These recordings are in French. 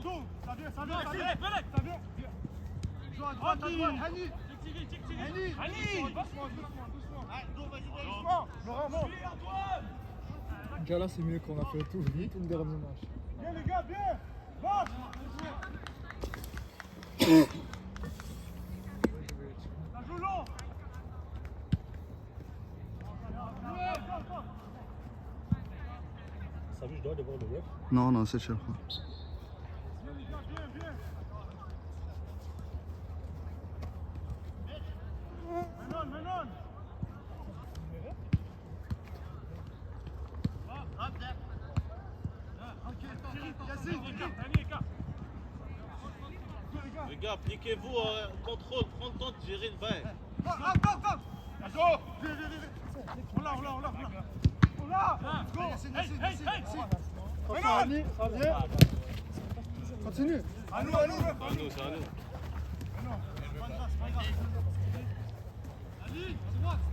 dos. Ça vient. Joue à droite, Hani. Doucement. Laurent, monte. Déjà là, c'est mieux qu'on a fait tout le dernier match. Bien les gars, bien. Marche. Ça joue long. Ça veut je dois devoir le ref. Non, c'est cher. Bien. Menon. Les gars, appliquez-vous, contrôle, prends le temps de gérer le bail. On l'a. Hey. Ça vient. Continue. À nous. C'est à nous.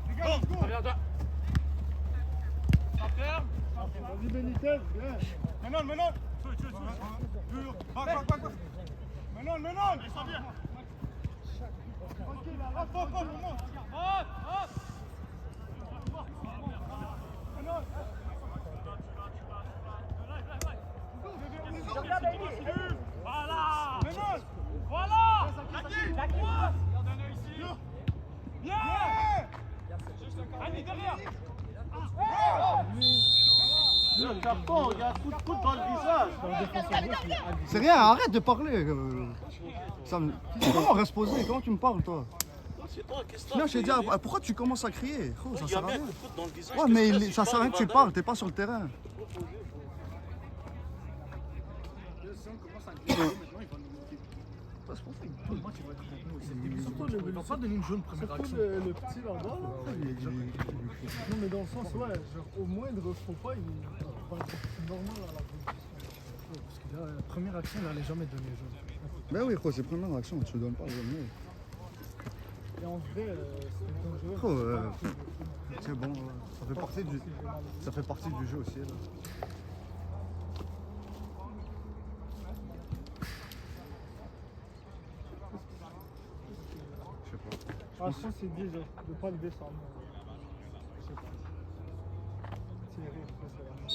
Les gars, let's go. Vas-y Benitez, bien. Menon. Back. Menon. Ça vient. Tranquille, là. Hop, on monte. Menon. Voilà. Bien. Allez, derrière. Le carton, il y a un coup de coude dans le visage. C'est rien, arrête de parler. Comment reste posé? Comment tu me parles, toi? C'est toi, qu'est-ce que Non, t'as je t'ai fait, dit, pourquoi tu commences à crier? Oh, ça il y a sert à bien un rien. coup de coude dans le visage. Ouais, qu'est-ce mais que ça si sert à rien que tu va parles, t'es pas sur le terrain. Surtout il va pas donner une jaune première action. Le petit là-bas. Non, mais dans le sens, ouais, genre, au moindre faux pas, il va être normal à la fin. Parce que là, la première action, il n'allait jamais donner jaune. Ben oui, c'est première action, tu ne donnes pas le jaune. Et en vrai, c'est dangereux. C'est bon, ça fait partie du jeu aussi. Là. Je sais pas. Je pense que c'est dit, genre, de ne pas le descendre. Je sais pas. Thierry, après, ça va mieux.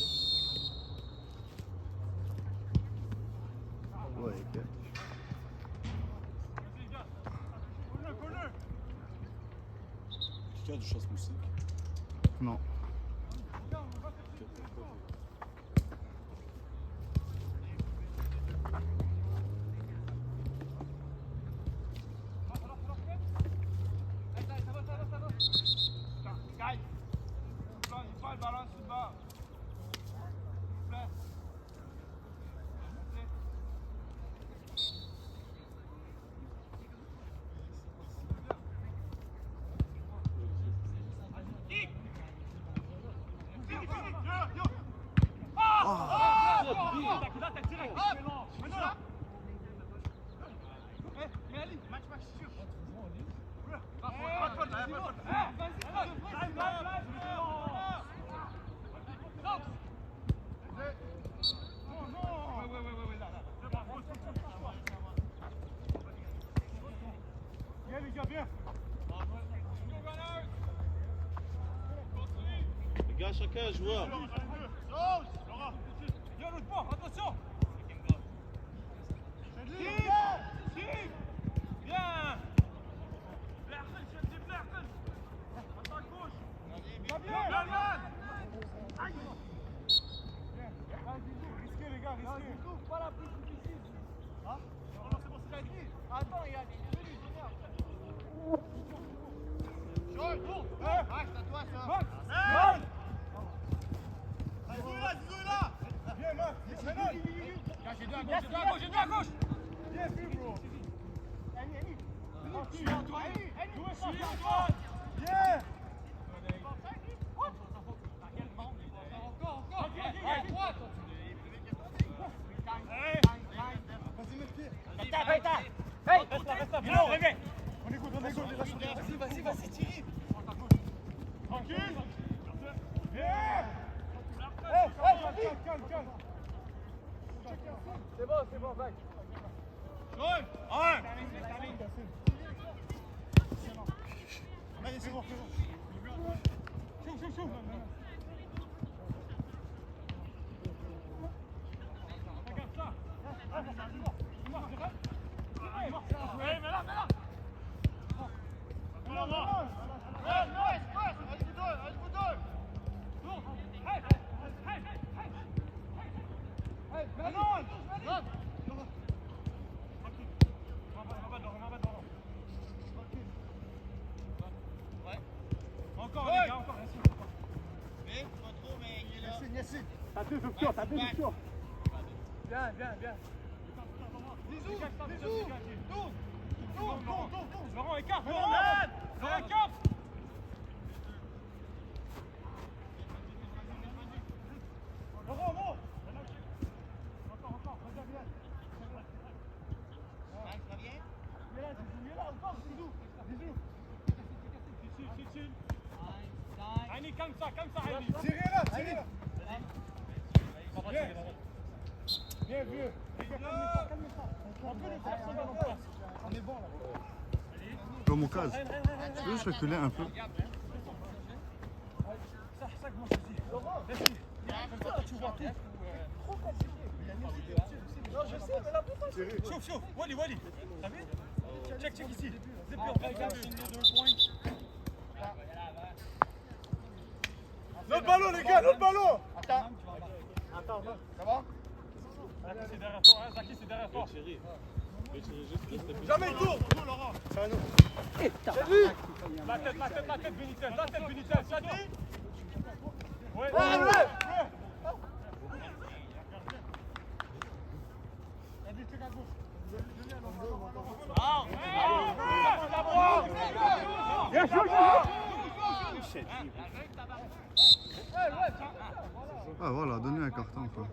Ouais, ok. Qui a du chasse-moustique? Non. Les gars, chacun un joueur. Attention. Risquez les gars, risquez. Pas la plus difficile. Hein? Non, c'est bon, c'est dit. Attends, il y a des minutes. Max, c'est à toi ça. Max. Zizou là. Viens Max. J'ai deux à gauche. Viens, bro. Je suis à droite. Viens. Encore. Vas-y, mets le pied. Hey, reste là. On écoute. Vas-y, Thierry. Tranquille. Viens. Calme. C'est bon, vague. Allez, c'est bon, c'est bon. Chaud. Regarde ça. Allez, mets là. Encore, les gars, encore. Mais, pas trop, mais il est là. Yassine. T'as deux options. Bien. Bisous. Laurent, écarte. Laurent, écarte. Laurent, bon. Encore, reviens bien. Max, reviens. Viens là, encore, bisous. Chill. Annie, comme ça, Annie. Tirez là. Bien vieux. Calme-toi. On peut le faire, c'est bon, en place. On est bon là. Comme au cas. Tu veux juste reculer un peu? Ça commence aussi. Laurent, comme ça, tu vois tout. Trop compliqué. Non, je sais, mais là, putain, chaud. Wally. T'as vu? Check ici. C'est pur. L'autre ballon, les gars, l'autre ballon. Attends. Ça va? Zaki, c'est derrière toi. Jamais il tourne. Laurent. C'est à nous. J'ai vu. La tête, Benitez. T'as dit? Ouais. Ah voilà, donnez un carton quoi.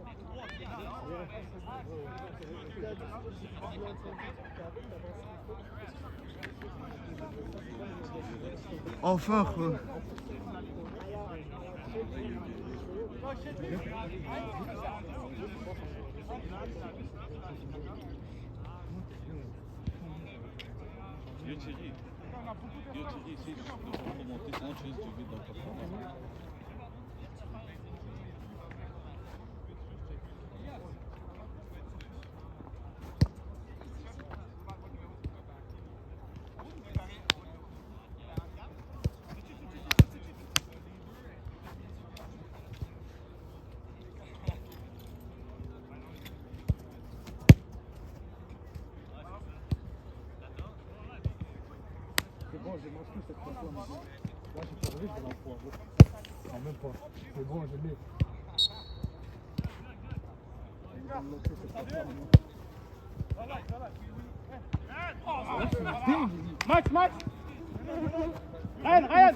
Enfin quoi. Yo Thierry, c'est remonter, sinon tu risques de vite dans le performance. C'est bon, j'ai mangé cette fois-là. Là, j'ai perdu, je vais l'en prendre. Non, même pas. C'est bon, je l'ai. Max Ryan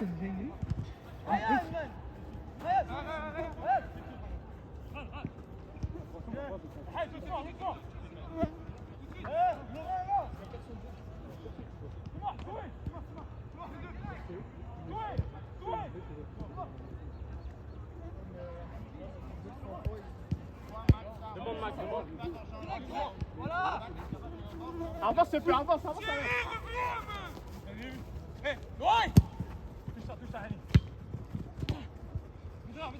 Avance, avance. Hé, ouais! Touche ça, allez. Vidra.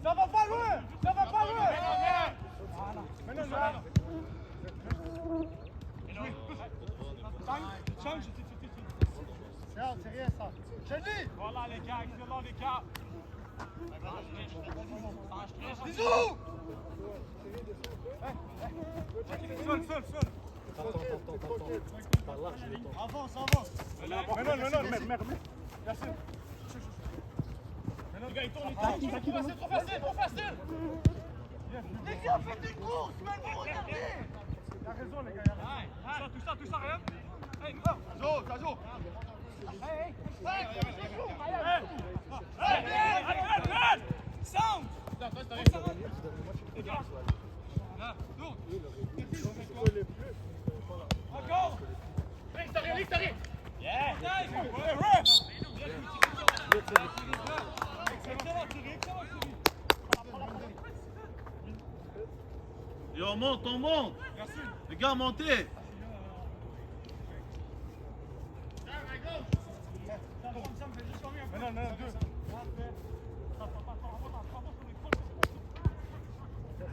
Ça va pas loin! Maintenant, change. C'est rien ça. Je dis. Voilà les gars, excellent les gars. Bisous. Seul. Avance. Maintenant, merde. Merci. Maintenant, le gars, il tourne. Trop facile. Les gars, faites une course, maintenant, regardez. Il a raison, les gars. Touche ça, rien. Hey, Tazo. Hey! Sound! Encore! L'extérieur! Yeah! on monte. Les gars, montez.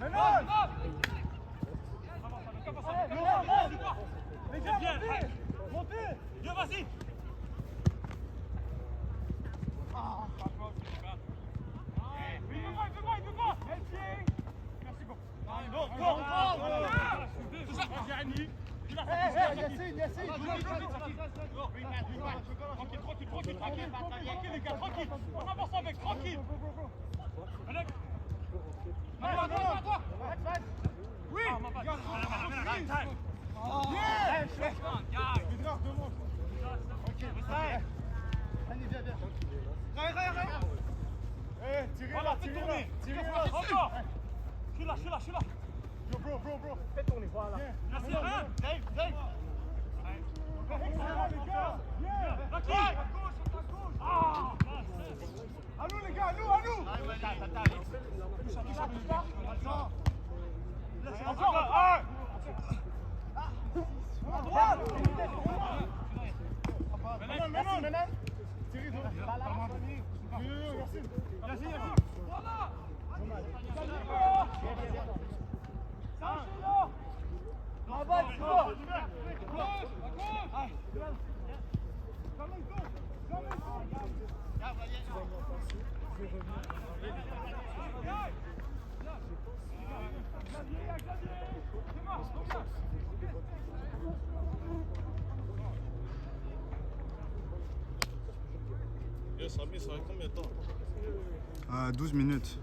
Maintenant, deux. Les gars, montez. Viens, vas-y. Tranquille les gars, tranquille. On avance avec, tranquille. Oui. Je suis là. Bro. Fais tourner, voilà. Merci, Dave. À nous les gars, à nous. Encore. À droite. Maintenant. Thierry, merci. Voilà. Samy, ça va combien de temps? 12 minutes.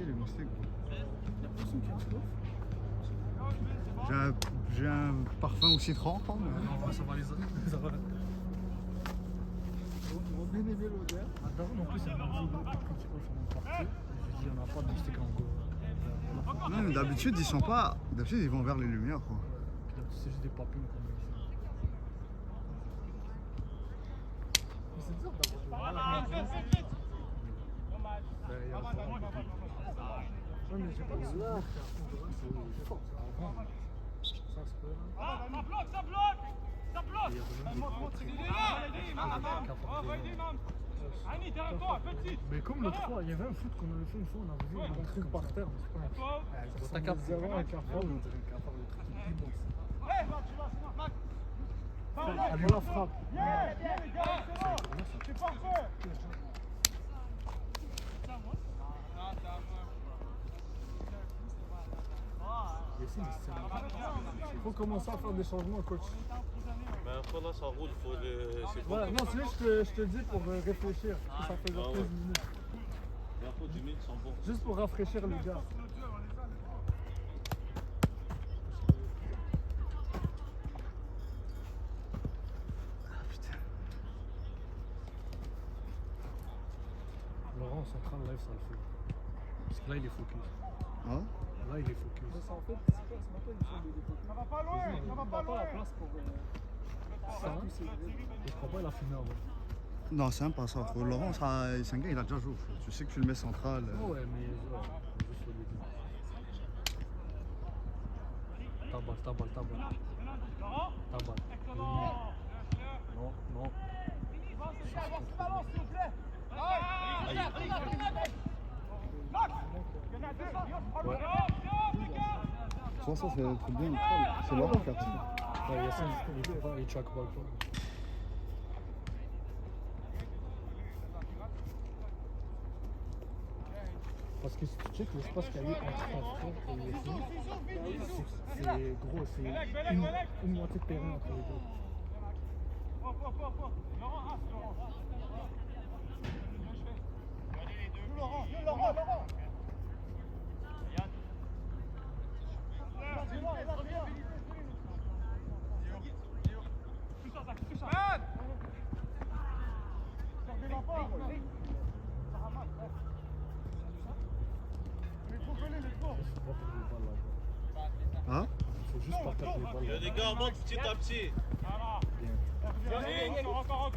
Les moustiques. J'ai un parfum au citron, quoi. Non, ça va les autres. Ça va. Ils vont bien aimer l'odeur. En plus, il y a un petit peu sur mon quartier. Je dis, on n'a pas de moustiques en go. Non, mais d'habitude, ils sont pas. D'habitude, ils vont vers les lumières, quoi. C'est juste des papillons comme ici. Mais c'est bizarre d'avoir des. Ouais, mais j'ai pas de souvenir c'est fort. Ça, c'est pas vrai. Ça bloque. Mais comme l'autre fois, il y avait un foot qu'on avait fait une fois, on avait vu un truc par terre, mais c'est pas un foot. Zéro un carrefour, on dirait un carrefour, le truc est immense. Allez, la frappe. C'est parfait. Il faut commencer à faire des changements, coach. Mais après là, ça roule, il faut les. Ouais, non, c'est juste que je te dis pour réfléchir, parce que ça fait genre 15 minutes. Mais après 10 minutes sont bons. Juste pour rafraîchir les gars. Laurent, central live, ça le fait. Parce que là, il est focus. Ah? Là, il est focus. Ça va pas loin. La place pour. Ça, je crois pas la finale. Non, c'est un passeur. Laurent, c'est un gars, il a déjà joué. Tu sais que tu le mets central. Ouais, mais juste au début. Ta balle. Non. Balance, s'il vous plaît. Ça, c'est bien. C'est Laurent qui a tiré. Ouais, Yassine, il check balle pas. Parce que si tu checkes l'espace qu'il y a eu entre ton frère et Yacine, c'est gros, c'est une moitié de terrain entre les deux. Laurent. Hein? Il faut juste pas perdre les balles. Les gars, on monte petit à petit. Encore.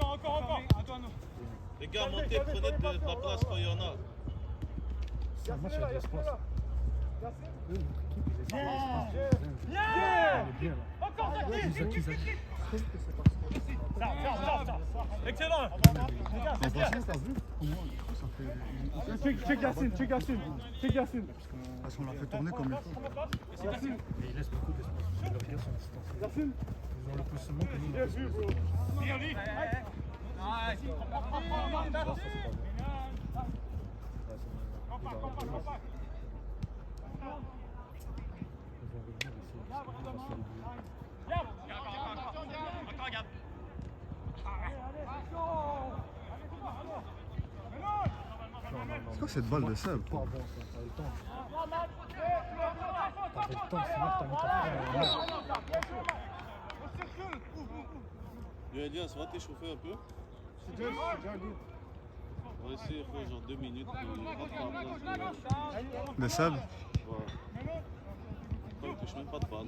Les gars, montez, prenez de la place quand il y en a. C'est un match avec de l'espace. Eux, notre équipe, ils essaient de l'espace. On est bien là. Encore Zaki. Je trouve que c'est parce que Excellent. En passant, t'as vu? Comment ça fait. Check Yacine. Parce qu'on l'a fait tourner comme il faut. mais ils laissent beaucoup d'espace. Les gars sont distancés. Ils ont le positionnement que nous, on a l'espace. C'est quoi cette balle de Seb? Pas bon, ça, t'as le temps. T'avais le temps, sinon t'as mis ta frère. Yo, Elias, va t'échauffer un peu. On va essayer de faire genre 2 minutes. Puis rentre à la place De Seb? Voilà. Quand il touche même pas de balle.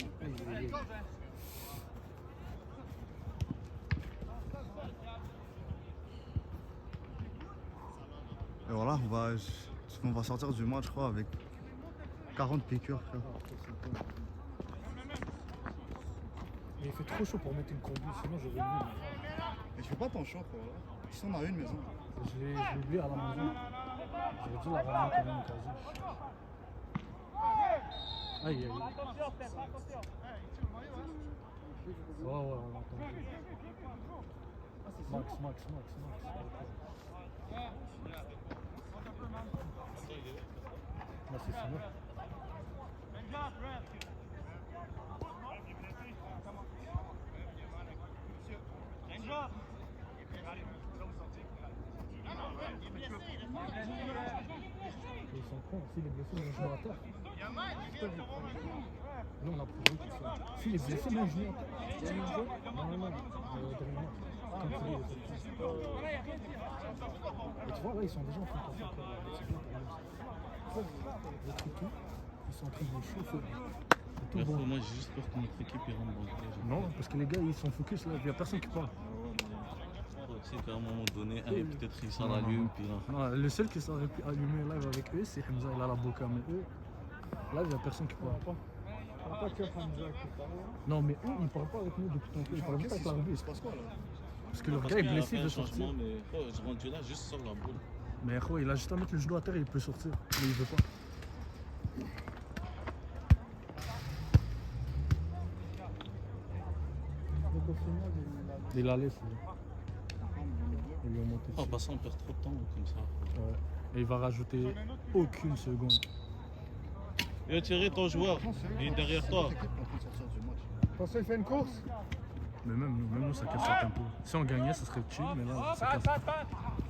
Et voilà, on va sortir du match, je crois, avec 40 piqûres, frère. Mais il fait trop chaud pour mettre une combi, sinon j'aurais mis. Mais tu fais pas ton choix, quoi. Ici, on a une maison. Je l'ai oublié à la maison. J'aurais dû la ramener comme une occasion. Aïe aïe. Ouais, on l'a entendu. Max. Là, c'est fini. Ils sont cons, s'il est blessé, ils jouent à terre. Nous, on a prouvé qu'ils sont. S'il est blessé, ils jouent à terre. Non. Quand il est. Et tu vois, là, ils sont déjà en train de passer. C'est bien pour nous. Les trucs, ils sont en train de chauffer. C'est tout bon. Moi, j'ai juste peur que notre équipe rentre dans le piège. Non, parce que les gars, ils sont focus là, il n'y a personne qui parle. Tu sais qu'à un moment donné, peut-être il s'en allume. Puis là. Non, le seul qui s'aurait pu allumer live avec eux, c'est Hamza, il a la boca, mais eux, là, il n'y a personne qui parle. Non, mais eux, ils parlent pas avec nous depuis tantôt, ils parlent même pas avec l'arbitre. Il se passe quoi, là? Parce que leur Parce gars est qu'il a blessé, fait il un veut sortir. changement, mais je rentre là, juste sur la boule. Mais quoi, il a juste à mettre le genou à terre et il peut sortir. Mais il veut pas. Donc au final, il a laissé. Il lui a monté En dessus. passant, on perd trop de temps comme ça. Ouais. Et il va rajouter aucune seconde. Yo, Thierry, ton joueur, il est derrière toi. L'équipe est en train de sortir du match. Pensez, il fait une course. Mais même nous, ça casse le tempo. Si on gagnait, ça serait chill, mais là, ça casse.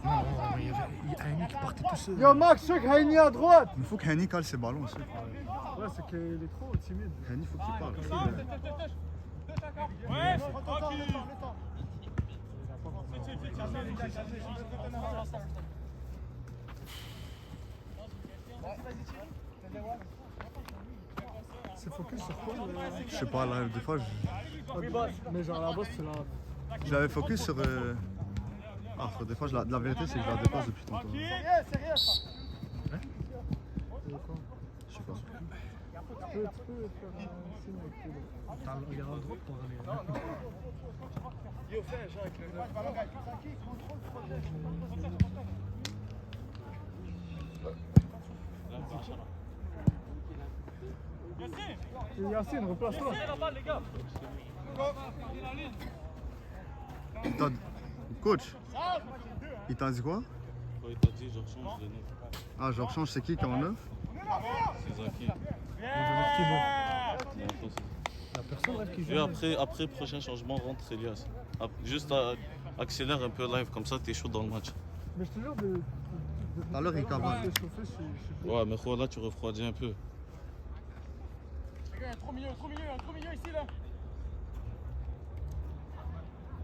Non, il y a Haini qui partait tout seul. Yo Max, check Haini à droite. Il faut qu'Henny cale ses ballons aussi. Ouais, c'est qu'il est trop timide. Henny, il faut qu'il parle. Ouais, tranquille. C'est focus sur quoi Je sais pas, là, des fois, Mais genre la bosse, c'est là. j'avais focus sur. Ah, des fois, la vérité, c'est que je la dépasse depuis tantôt. C'est rien ça. Je sais pas. Tu peux faire un signe avec tes doigts. Il y a un drop pour aller. Yo, fais un jeu avec le 9. Yacine, replace-toi. Coach, il t'a dit quoi? Quand il t'a dit, genre, change de neuf. Ah, je rechange, c'est qui en neuf? C'est Zaki. Il Bon, y a personne rêve qui joue. et après, prochain changement, rentre Elias. Juste accélère un peu live, comme ça, t'es chaud dans le match. Mais je te jure, de Tout à l'heure, il cavale. de chauffer, je suis Ouais, mais là, tu refroidis un peu. Les gars, il y a trop milieu ici là.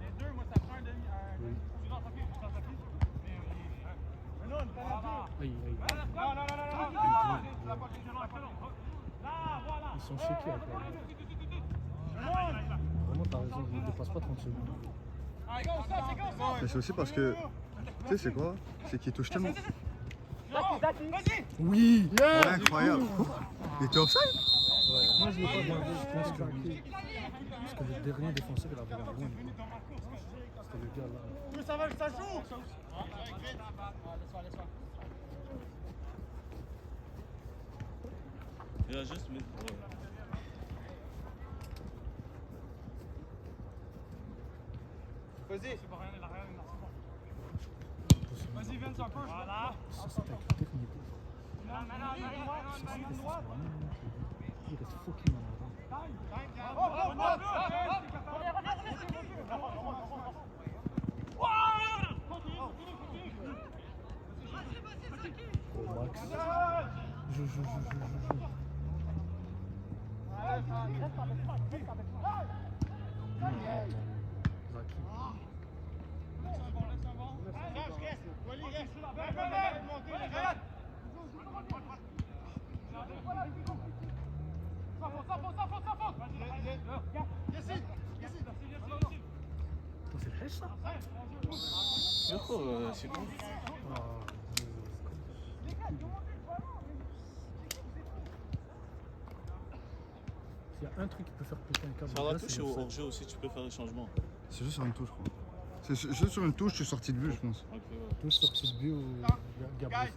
Les deux, moi ça prend un demi. Tu lances tapis. Mais non, pas la deux. Non. Ils sont chez qui après? Vraiment, t'as raison, ils ne dépassent pas 30 secondes. Allez, go, ça, c'est go, ça. Mais c'est aussi parce que, tu sais, c'est quoi? C'est qu'il touche tellement. Vas-y. Oui! Ouais, incroyable. Il était offside? Moi, je l'ai pas regardé, je pense que oui. Parce que le dernier défenseur, il avait la loin. C'était le gars là. Oui, ça joue. Il a juste mis. Vas-y. Vas-y, viens, ça peut. Voilà. Ça, c'était avec le dernier coup. Il reste fucking en avant. Oh, Max. Joue. Zaki. C'est le Hesh, ça? C'est quoi? Ah, s'il y a un truc qui peut faire péter un câble, Sur la là, touche c'est et au l'offside. hors-jeu aussi, tu peux faire les changements. C'est juste sur une touche, je crois. C'est juste sur une touche, je suis sorti de but, je pense. Ok, ouais. Tous sortis de but ou Gabriel.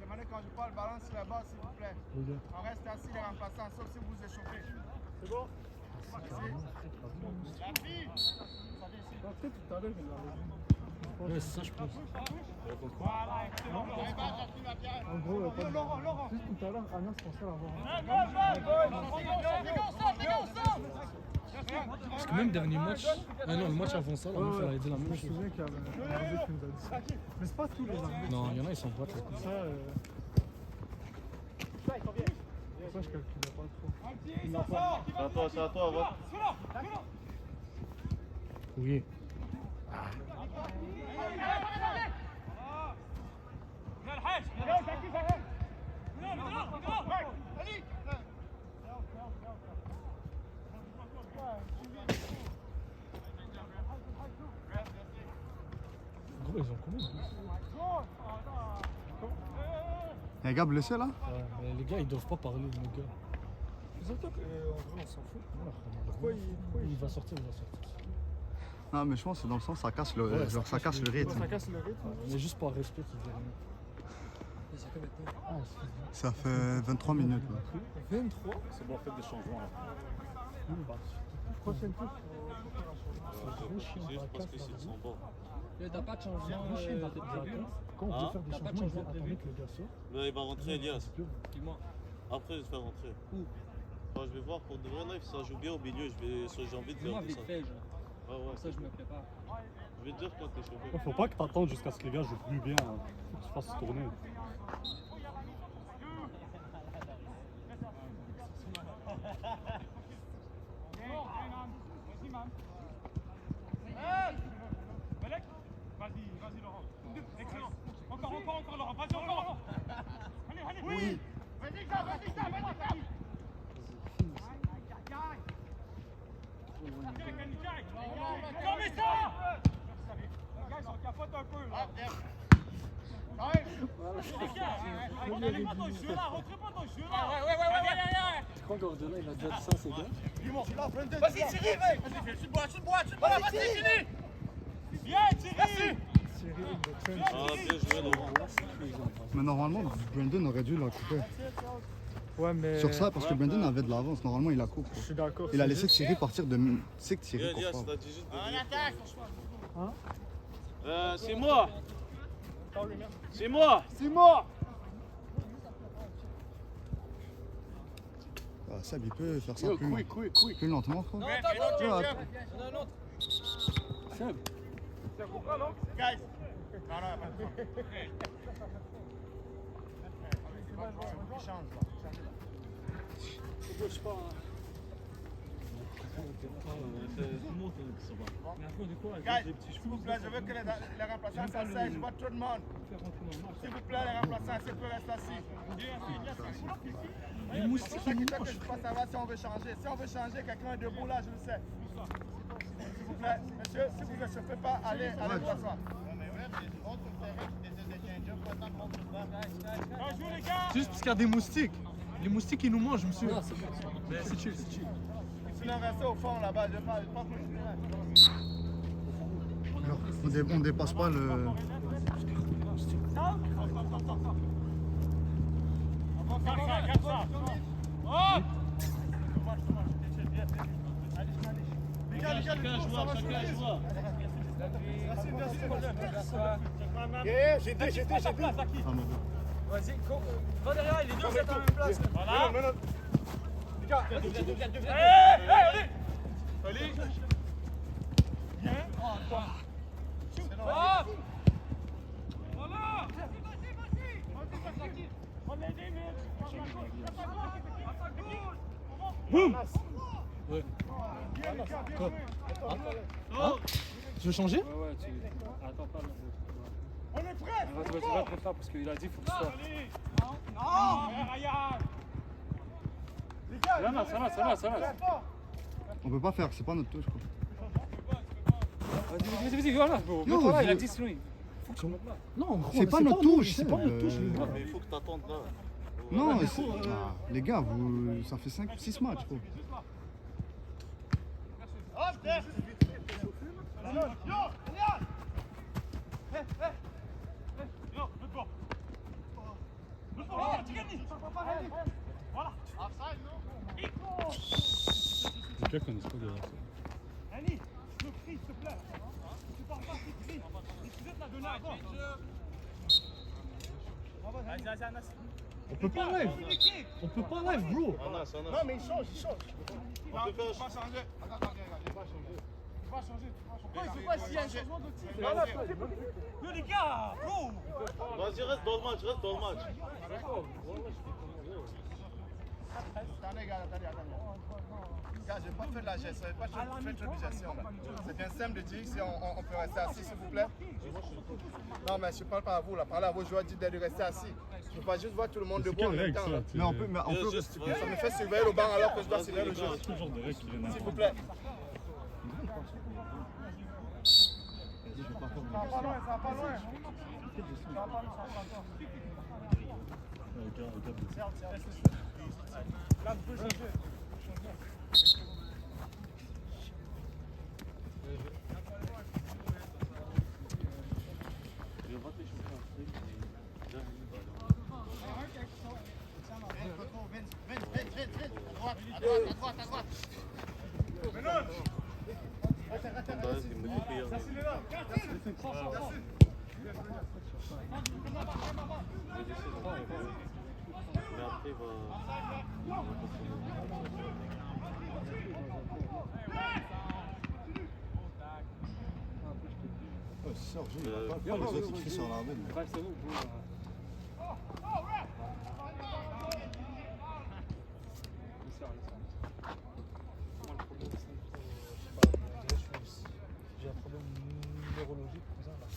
Demandez quand je parle, balance sur la base s'il vous plaît. Regarde. On reste assis les remplaçants, sauf si vous échauffez. C'est bon? Peut-être tout à l'heure, il l'avait vu. Ouais, c'est ça, je pense. En gros, pas de... Juste tout à l'heure, Anas pensait l'avoir. Parce que même dernier match, ah non, le match avant ça, la meuf, elle avait dit la même Je me chose. souviens qu'il y avait un arbitre qui nous a dit ça. Mais c'est pas tous les arbitres. Non, il y en a, ils s'en battent. C'est pour ça, pour ça, je calculais pas trop. C'est à toi, va. Oui. Gros, ils ont combien de buts? Il y a un gars blessé là? Ouais, mais les gars, ils doivent pas parler, les gars. Surtout qu'en vrai, on s'en fout. Pourquoi il va sortir, il va sortir. Non, mais je pense que c'est dans le sens, ça casse le, Ouais, genre, ça casse le rythme. Ça casse le rythme. Mais juste par respect, tu dis rien. Ah, Ça fait 23 minutes là. 23. C'est bon, faites des changements. Prochaine touche. C'est juste parce que c'est de son bord. T'as pas de changement Quand on Hein? veut faire des T'as pas de changements, il faut changement attendre prévu? que le gars sorte. Là, il va rentrer Elias. Dis-moi. Après, je vais faire rentrer. Enfin, je vais voir pour de vrai live, ça joue bien au milieu. J'ai envie de Dis-moi faire vite ça. fait, genre. Ouais, Comme ça, je me prépare. Je vais te dire quand t'es chauffé. Faut pas que t'attendes jusqu'à ce que les gars jouent plus bien. Faut que tu fasses tourner. Vas-y, Laurent. Excellent. Encore, Laurent. Vas-y, encore. Allez. Oui. Vas-y, ça. Non, mais ça. Les gars, ils sont capotes un peu, là. Les gars, rentrez pas dans le jeu, là. Ouais. Tu crois qu'Ordela, il a déjà dit ça, ces gars? Vas-y, Thierry, vas-y, tu bois. Voilà, vas-y, fini. Viens, Thierry. Thierry, Ah, bien joué, Laurent. Mais normalement, Brandon aurait dû la couper. Ouais, mais. Sur ça, parce que Brandon avait de l'avance, normalement il la coupe. Je suis d'accord. Il a c'est laissé juste- Thierry partir de. Tu sais que Thierry Elias, court t'as pas. dit juste de En venir. attaque. C'est moi. C'est moi. C'est moi. Ah, Seb, il peut faire ça Yo, plus, quick. plus lentement, quoi. Non, Ouais, non. Seb, Guys. Non, non, il change là. Guys, s'il vous plaît, je veux que les remplaçants s'asseyent. Je vois trop de monde. S'il vous plaît, les remplaçants, s'il peut rester assis. Les moustiques, C'est ils nous ça que mangent. je peux savoir si on veut changer. Si on veut changer, quelqu'un est debout là, je le sais. S'il vous plaît, monsieur, si vous ne se faites pas, allez vous asseoir. Juste parce qu'il y a des moustiques. Les moustiques, ils nous mangent, monsieur. Mais c'est chill. Sinon, restez au fond là-bas, je parle plus. Alors, on dépasse pas le. Garde ça. Hop. Chacun joue. J'étais. Ah, non. Vas-y, va derrière, les deux vous êtes à la même place. Voilà. Allez. Viens. Hop. Voilà. On est des Tu veux changer? ouais, tu. Attends pas là. On est prêts. Va très fort parce qu'il a dit faut que tu sois. Ça va. On peut pas faire, c'est pas notre touche, quoi. Vas-y, voilà. Mets-toi là, il a dit sinon. Faut que tu montes là. Non, gros, C'est pas notre touche, c'est pas notre touche. Mais il faut que tu attendes là. Non, les gars, ça fait 5-6 matchs, quoi. Voilà. C'est clair qu'on est pas derrière ça. Annie, le cri, s'il te plaît. Tu parles pas, tu cries. Tu dois te la donner avant. Vas-y, Anas. On peut pas live, bro. Non, mais il change. On peut faire. changer. Attends, il va changer. Pourquoi il fait pas s'il y a un changement de tir? Yo, les gars, bro. Vas-y, reste dans le match. Attendez. Gars, je n'ai pas fait de la gestion, je n'ai pas fait de gestion. C'est bien simple de dire si on peut rester assis, s'il vous plaît. Non, mais je ne parle pas à vous, là. Parlez à vos joueurs, dites de rester assis. Je ne peux pas juste voir tout le monde debout en même temps. Là. Mais on peut rester. Ça me fait surveiller le banc alors que je dois surveiller le jeu. C'est le genre de règle qui vient S'il vous plaît. Ça va pas loin. Là, vous pouvez changer. À droite. Serge, il va pas les autres, ils crient sur l'arbitre. Ouais, c'est bon, bro. J'ai un problème neurologique, tout ça là.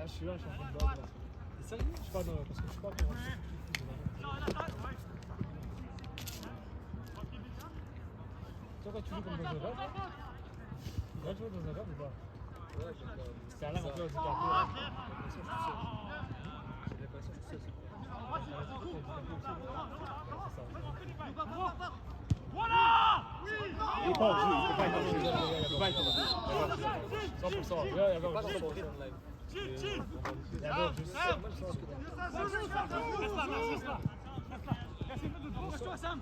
Je suis là, je suis en train de blague là. T'es sérieux? Je sais pas, non, parce que je suis pas pour toi, quand tu joues comme dans un rêve, là, tu joues dans un rêve ou pas? Ouais, c'est à l'air un peu handicapé. J'ai l'impression que c'est Voilà. il est pas en jeu, il peut pas être en jeu. Il peut pas être en jeu. 100%. Il y avait un jeu. Chill. Il y avait un jeu. Reste là. Reste-toi, Sam.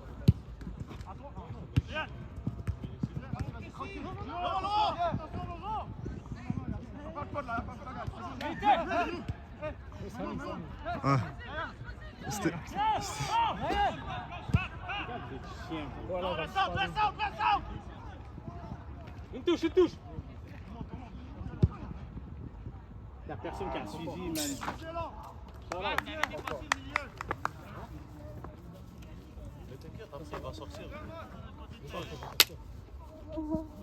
À toi. Viens. Laurent. Pas de faute là, pas de faute là. Vite. Ouais. C'était. Voilà, on va se parler. Une touche, une touche. Il n'y a personne qui a suivi, man. Mais t'inquiète, après il va sortir. Là,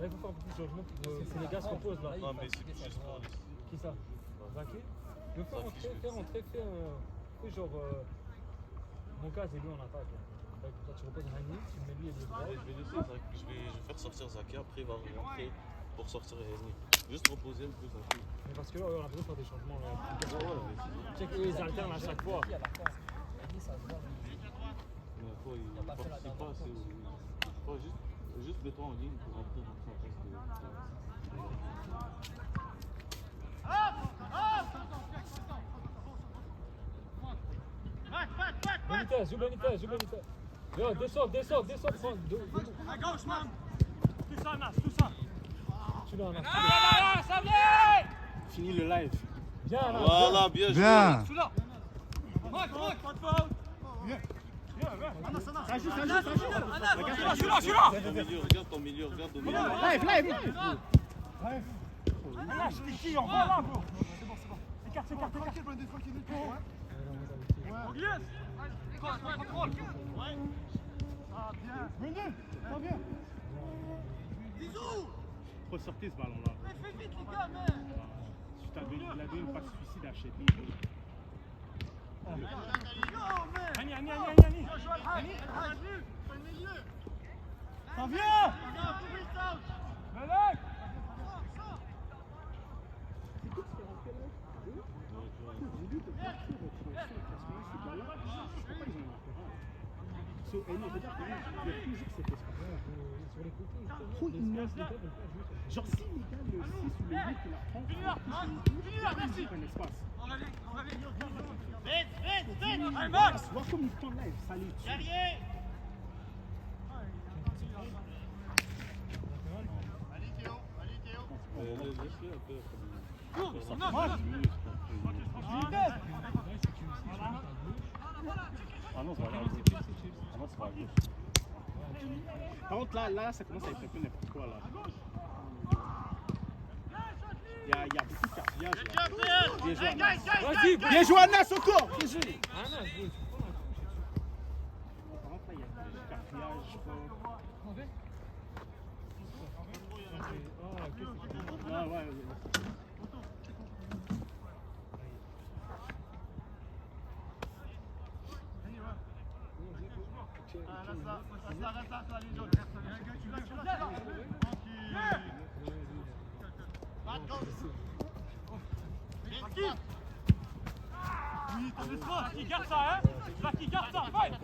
il faut faire un peu plus de changement. C'est les gars se reposent là. Non, mais c'est juste pour les. Qui ça? Zaki? Je veux faire rentrer, fais genre. Mon cas, c'est lui en attaque. Là, tu reposes Hani, tu mets lui et le bras. Je vais laisser je vais faire sortir Zaki, après il va rentrer pour sortir Henny. Juste reposer un peu Zaki. Mais parce que là, on a besoin de faire des changements. Là. Ouais, Tu sais qu'ils alternent à chaque fois. mais quoi, il participe pas assez. Juste mets-toi en ligne pour rentrer en face Benitez, joue Benitez. Yo, descends, prends. À gauche, man. Tout ça, Nas, tout ça. Tu l'as, Nas. Fini le live. Viens, Nas. Voilà, bien joué. Bien. Celui-là. Pas de faute. Viens. Regarde ton milieu, regarde ton milieu. Live. Là, je t'ai dit, on va là, bro. C'est bon. Écarte. Tranquille, Yes. Contrôle. Ouais. Ah, bien. Venez, ça vient. Bisous. Faut sortir ce ballon-là. Fais vite, les gars, man. Il a donné une passe suicide à Chetty. Annie. Ça vient. Malek. Genre si les gars le 6 ou le 8 il la prend, il prend un espace. Vite. Max. Vois comme il prend live, ça les tue. Laisse-le un peu. Ah non, c'est pas grave. Ah non, c'est pas grave. Par contre, là, ça commence à être un peu n'importe quoi, là. Il y a beaucoup de cartillage, là. Bien joué, Anas. Vas-y, Bien joué, Anas, encore. Bien joué. Anas, oui. Par contre, là, il y a du cartillage, je crois. Ah, ouais. Oui, t'as des sauces, qui garde ça, hein. Là, qui garde ça, fight.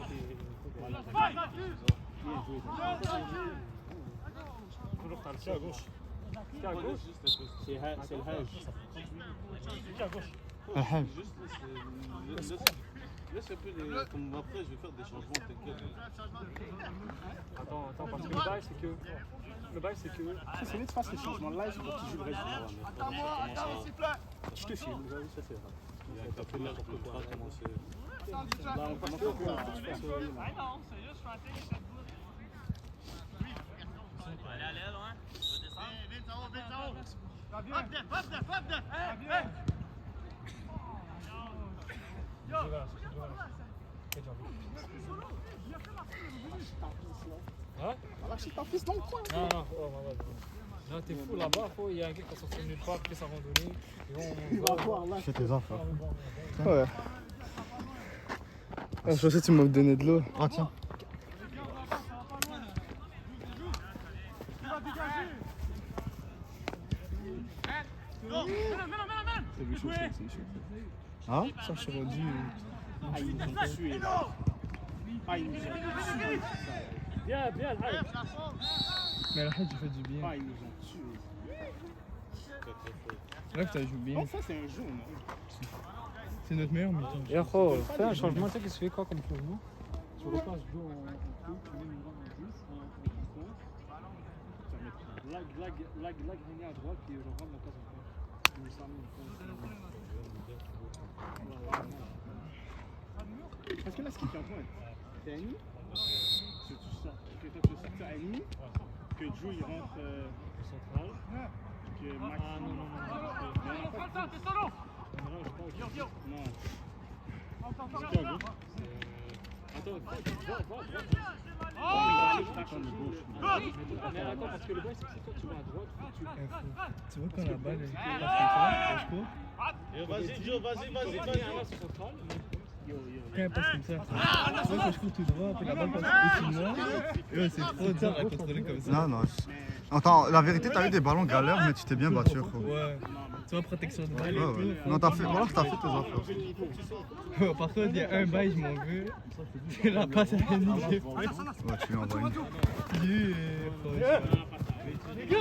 Toujours par le à gauche. Qui à gauche? C'est le Hajj. Qui à gauche? Juste laisse un peu les. Comme après, je vais faire des changements, t'inquiète. Attends, parce que le bail, c'est que. C'est mieux de faire ces changements live pour qu'ils jouent le reste du match. Attends, s'il te plaît. Je te filme, j'avoue, ça c'est vrai. Il y a un capillaire qui peut pas commencer. Là, on commence à faire un petit peu sur lui, là. Non, c'est juste rater cette boule. Allez, loin. Vite, ça va. Hop, dedans. Hein? Voilà, je suis pas fils dans le coin. Non. Là, t'es fou là-bas, il y a un gars qui a sorti de nulle part, qui fait sa randonnée. Et Il va voir là. Fais tes affaires. Ouais. Ah, je pensais que tu m'avais donné de l'eau. Ah, tiens. C'est lui chaud. Ah? Ça, je suis rendu. Ah, ils nous ont tués. Ah, ils nous ont tués. Bien, allez. Mais là, tu fais du bien. Ah, ils nous ont tués. Là, tu joué bien. Oh, ça, c'est un jaune. C'est notre meilleur mi-temps. Yahoo, fais un changement, tu sais qu'est-ce que tu fais quoi comme changement? Tu repasses dos en coup, tu mets une grande en 10, en 11. Lag René à droite et je rentre la place en face. ce qui est en pointe. C'est Annie. Tu sors. Que toi, tu veux sortir Annie. Que Joe il rentre central. Que Max. Ah non. Non. Attends, attends, parce que le bail, c'est que si toi tu vas à droite, Tu vois quand la balle est passe comme ça, Vas-y, Joe, vas-y. quand elle passe comme ça, tu vois quand je cours tout droit, puis la balle passe au-dessus de moi, c'est trop dur à contrôler comme ça. Non, non. Attends, la vérité, t'as eu des ballons galères, mais tu t'es bien battu, gros. Ouais, tu vois, protection de balle et Ouais, ouais. Non, t'as fait, voilà, t'as fait tes affaires. tout. Par contre, il y a un bail, je m'en veux. La passe à Annie, j'ai fait. Ouais, tu lui envoies une.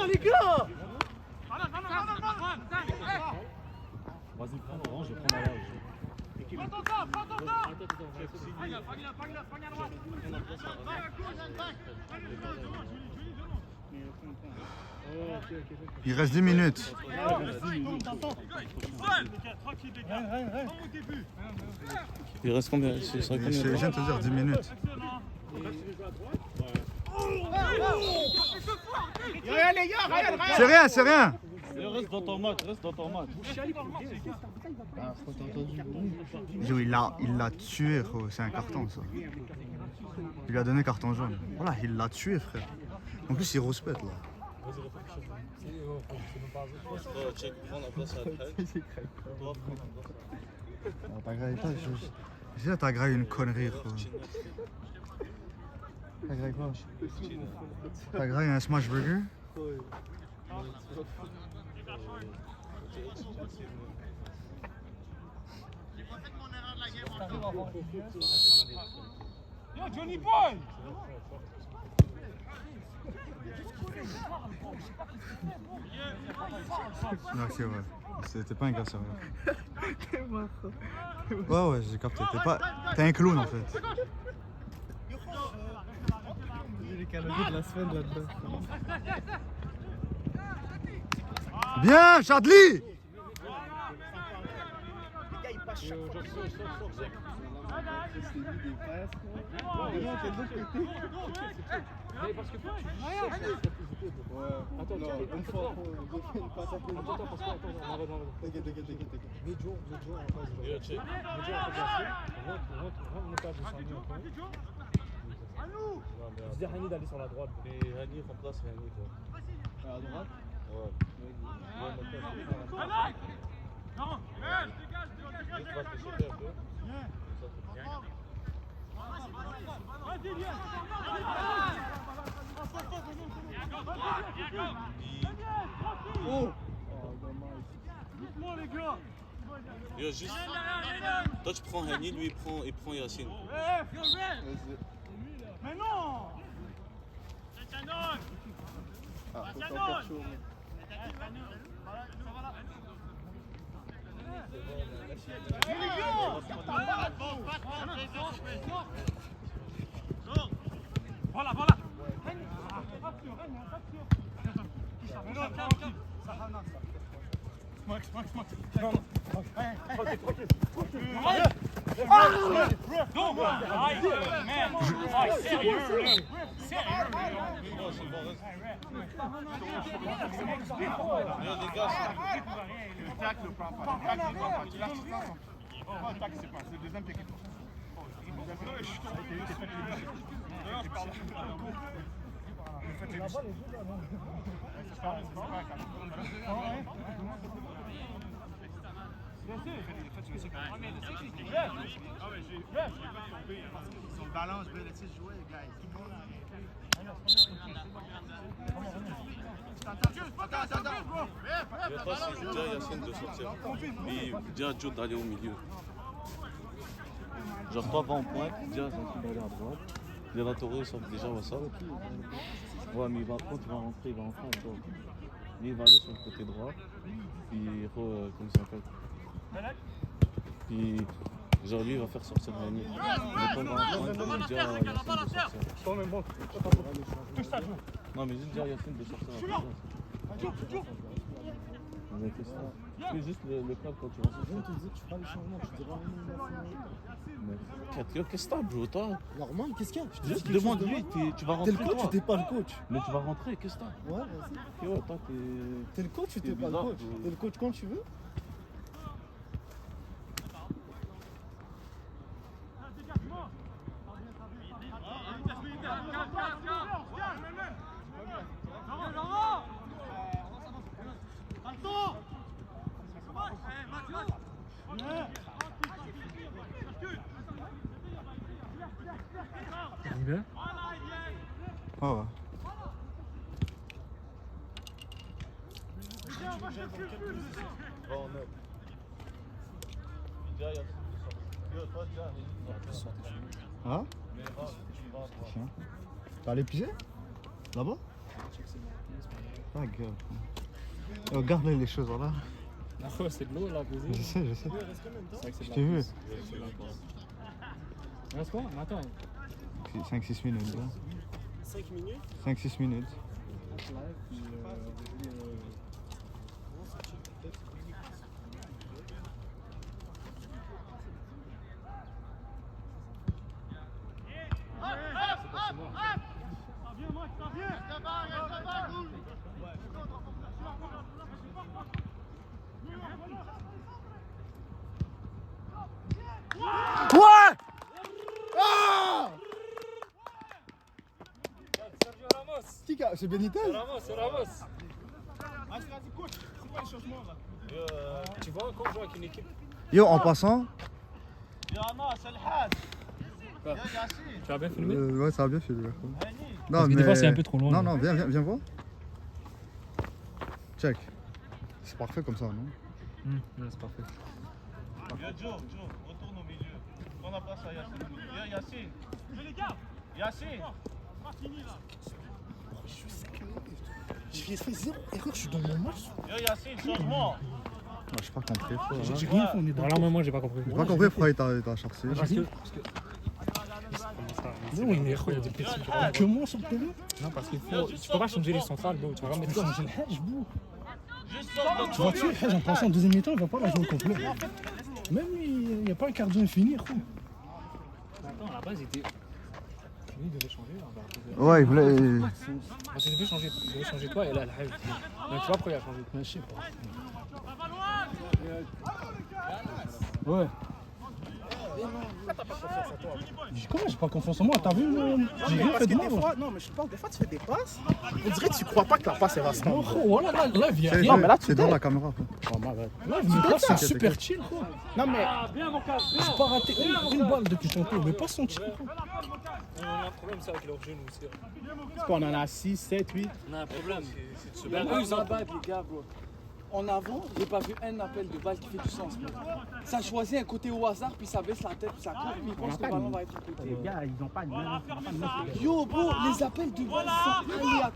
Les gars! Vas-y, prends l'orange, je prends la large. Il reste 10 minutes. Il reste combien? C'est Je viens de te dire 10 minutes. C'est rien, c'est rien. Reste dans ton match, Yo, il l'a tué, gros. C'est un carton, ça. Il lui a donné carton jaune. Voilà, il l'a tué, frère. En plus, il rouspète, là. Check, prends la place à la T'as graillé pas, je dis, t'as graillé une connerie, gros. T'as graillé quoi? T'as graillé un smash burger? Yo, Johnny Boy! Non, c'est vrai. C'était pas un gars sérieux. Ouais, j'ai capté. T'es un clown, en fait. J'ai les calendriers de la semaine là-dedans. Bien, Chadli! parce que toi, tu attends, une fois, mais Joe en face. Je dis à Hani d'aller sur la droite. Mais Hani remplace Hani, quoi. À droite? Ouais. Non! Vas-y, viens! Oh! Doucement, les gars! Yo, juste. Toi, tu prends Hani, lui, il prend Yacine. Mais non! Voilà, voilà! Max. Non, sérieux, Yo, les gars, Le tacle, prend pas. Le tacle, prend pas. Tu lâches tout ça. Le tacle, c'est pas. C'est le deuxième piquet. Son ballon, je vais laisser jouer, guys. Yo, toi, c'est dis à Yacine de sortir. Puis, dis à Joe d'aller au milieu. Genre, toi, va en pointe, dis à Zaki d'aller à droite. Les latéraux savent déjà WhatsApp. Ouais, mais il va rentrer à toi. Lui, il va aller sur le côté droit. Puis, comment ça s'appelle? Puis, genre, lui, il va faire sortir Hani. Mais quand on va en pointe, on dit à Yacine de sortir. Non, mais juste dire à Yacine de sortir. On a fait ça. fais juste le club quand tu vas Je viens de te dire, tu feras les changements, tu diras Qu'est-ce que t'as, bro, toi? normal, qu'est-ce qu'il y a? Je te dis Juste quelque chose de demande-lui, mal. tu vas T'es rentrer le coach toi. ou t'es pas le coach? Mais tu vas rentrer, qu'est-ce que t'as? Ouais, vas-y. Ok, ouais, toi t'es... T'es le coach ou t'es C'est pas le bizarre, coach? bro. T'es le coach quand tu veux? Bien. Ouais, ouais. Hein? Tiens. T'as allé piser? Là-bas? Ah, gueule. Regarde les choses, voilà. Ah, c'est de l'eau là, posé. Je sais, je sais. C'est vrai que c'est Je de t'ai la vu. pousse. Reste quoi? Attends. 5-6 minutes. 5 minutes. 5-6 minutes. Ouais! Ah! Sergio Ramos! Qui a- C'est Benitez? C'est Ramos! Tu vois quand on joue avec une équipe, Yo, en passant, tu as bien filmé? ouais, ça va bien fait. Non, Parce que des fois, c'est un peu trop loin, Non, là. non, viens voir. Check. C'est parfait comme ça, non? Ouais, c'est parfait. Joe, retourne au milieu. On n'a pas ça, Yacine. Yacine. Yacine. J'ai fait 0 erreur, je suis dans mon match. Yacine, changement. J'ai pas compris. Frère. J'ai rien fait, on est dans Voilà, moi j'ai pas compris. J'ai pas compris pourquoi il t'a charcé. Parce que. Non, il est il y a des petits. que moi sur le terrain. Non, parce qu'il faut. Tu peux pas changer les centrales, bro. Tu vas pas mettre ça. J'ai le hedge, bro. Juste sors Tu vois-tu, le hedge en passant en deuxième mi-temps, il va pas la jouer au complet. Même il n'y a pas un cardio infini, gros. Attends, à la base, il était. Lui, il devait changer. Là, Ouais, il voulait. Parce qu'il devait changer toi et là, la Hajj. Donc tu vois pourquoi il a changé. Je sais pas. Ouais. Comment j'ai pas confiance en moi? T'as vu, j'ai rien fait de mal. Non, mais je te parle, des fois tu fais des passes, on dirait que tu crois pas que la passe elle va se Non, rendre. gros, voilà, là, il vient C'est rien. mais là, tu c'est dans t'es. la caméra. frère. Là, il vient c'est super chill, gros. Non, mais J'ai pas raté une balle depuis tantôt, mais pas son tir, gros. On a un problème ça avec leurs jeunes aussi. parce qu'on en a 6, 7, 8. On a un problème. Même eux, ils en battent, les gars, bro. En avant, j'ai pas vu un appel de balle qui fait du sens, bro. Ça choisit un côté au hasard, puis ça baisse la tête, puis ça court, puis il pense que le ballon va être à côté. Les gars, ils ont pas de neuf. Yo, bro, les appels de balle sont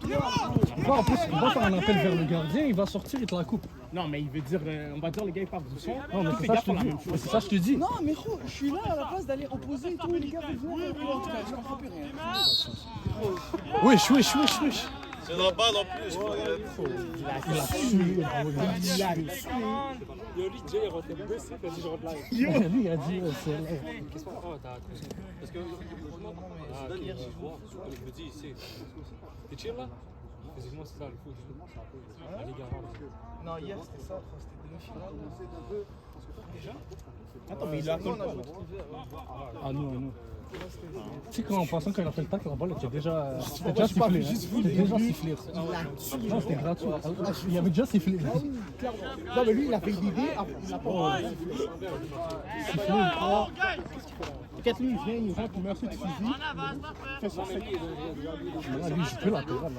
aléatoires, bro. En plus, il va faire un appel vers le gardien, il va sortir, il te la coupe. Non, mais il veut dire, on va dire les gars ils partent du son. Non, mais Tous c'est les ça, gars je te font la dis. même chose. Mais c'est ça, je te dis. Non, mais gros, je suis là à la place d'aller opposer et tout, les gars veulent venir. En tout cas, je comprends plus rien. Wesh, wesh, wesh, wesh. C'est la balle en plus. Il a tué, gros, il a tué. Yo, lui, déjà, il rentre baissé, il a dit je rentre là. Lui, il a dit, c'est là. Qu'est-ce qu'on fait? Parce que ah, ok, je vois. Comme je me dis, c'est. T'es chill là? Physiquement, c'est ça le foot. La Ligue arabe. Non, hier c'était ça, c'était demi-finale. Attends, mais il a pas. Ah non, non. Tu sais quand en passant quand il a fait le tacle, la balle était déjà sifflée. C'était déjà sifflé. Non, c'était gratuit. Il avait déjà sifflé. Non, mais lui il a fait l'idée, il a pas. Sifflé, il prend. Peut-être lui il vient, il rentre, il met un truc physique. Il fait son set. Là, lui, il joue plus la terre.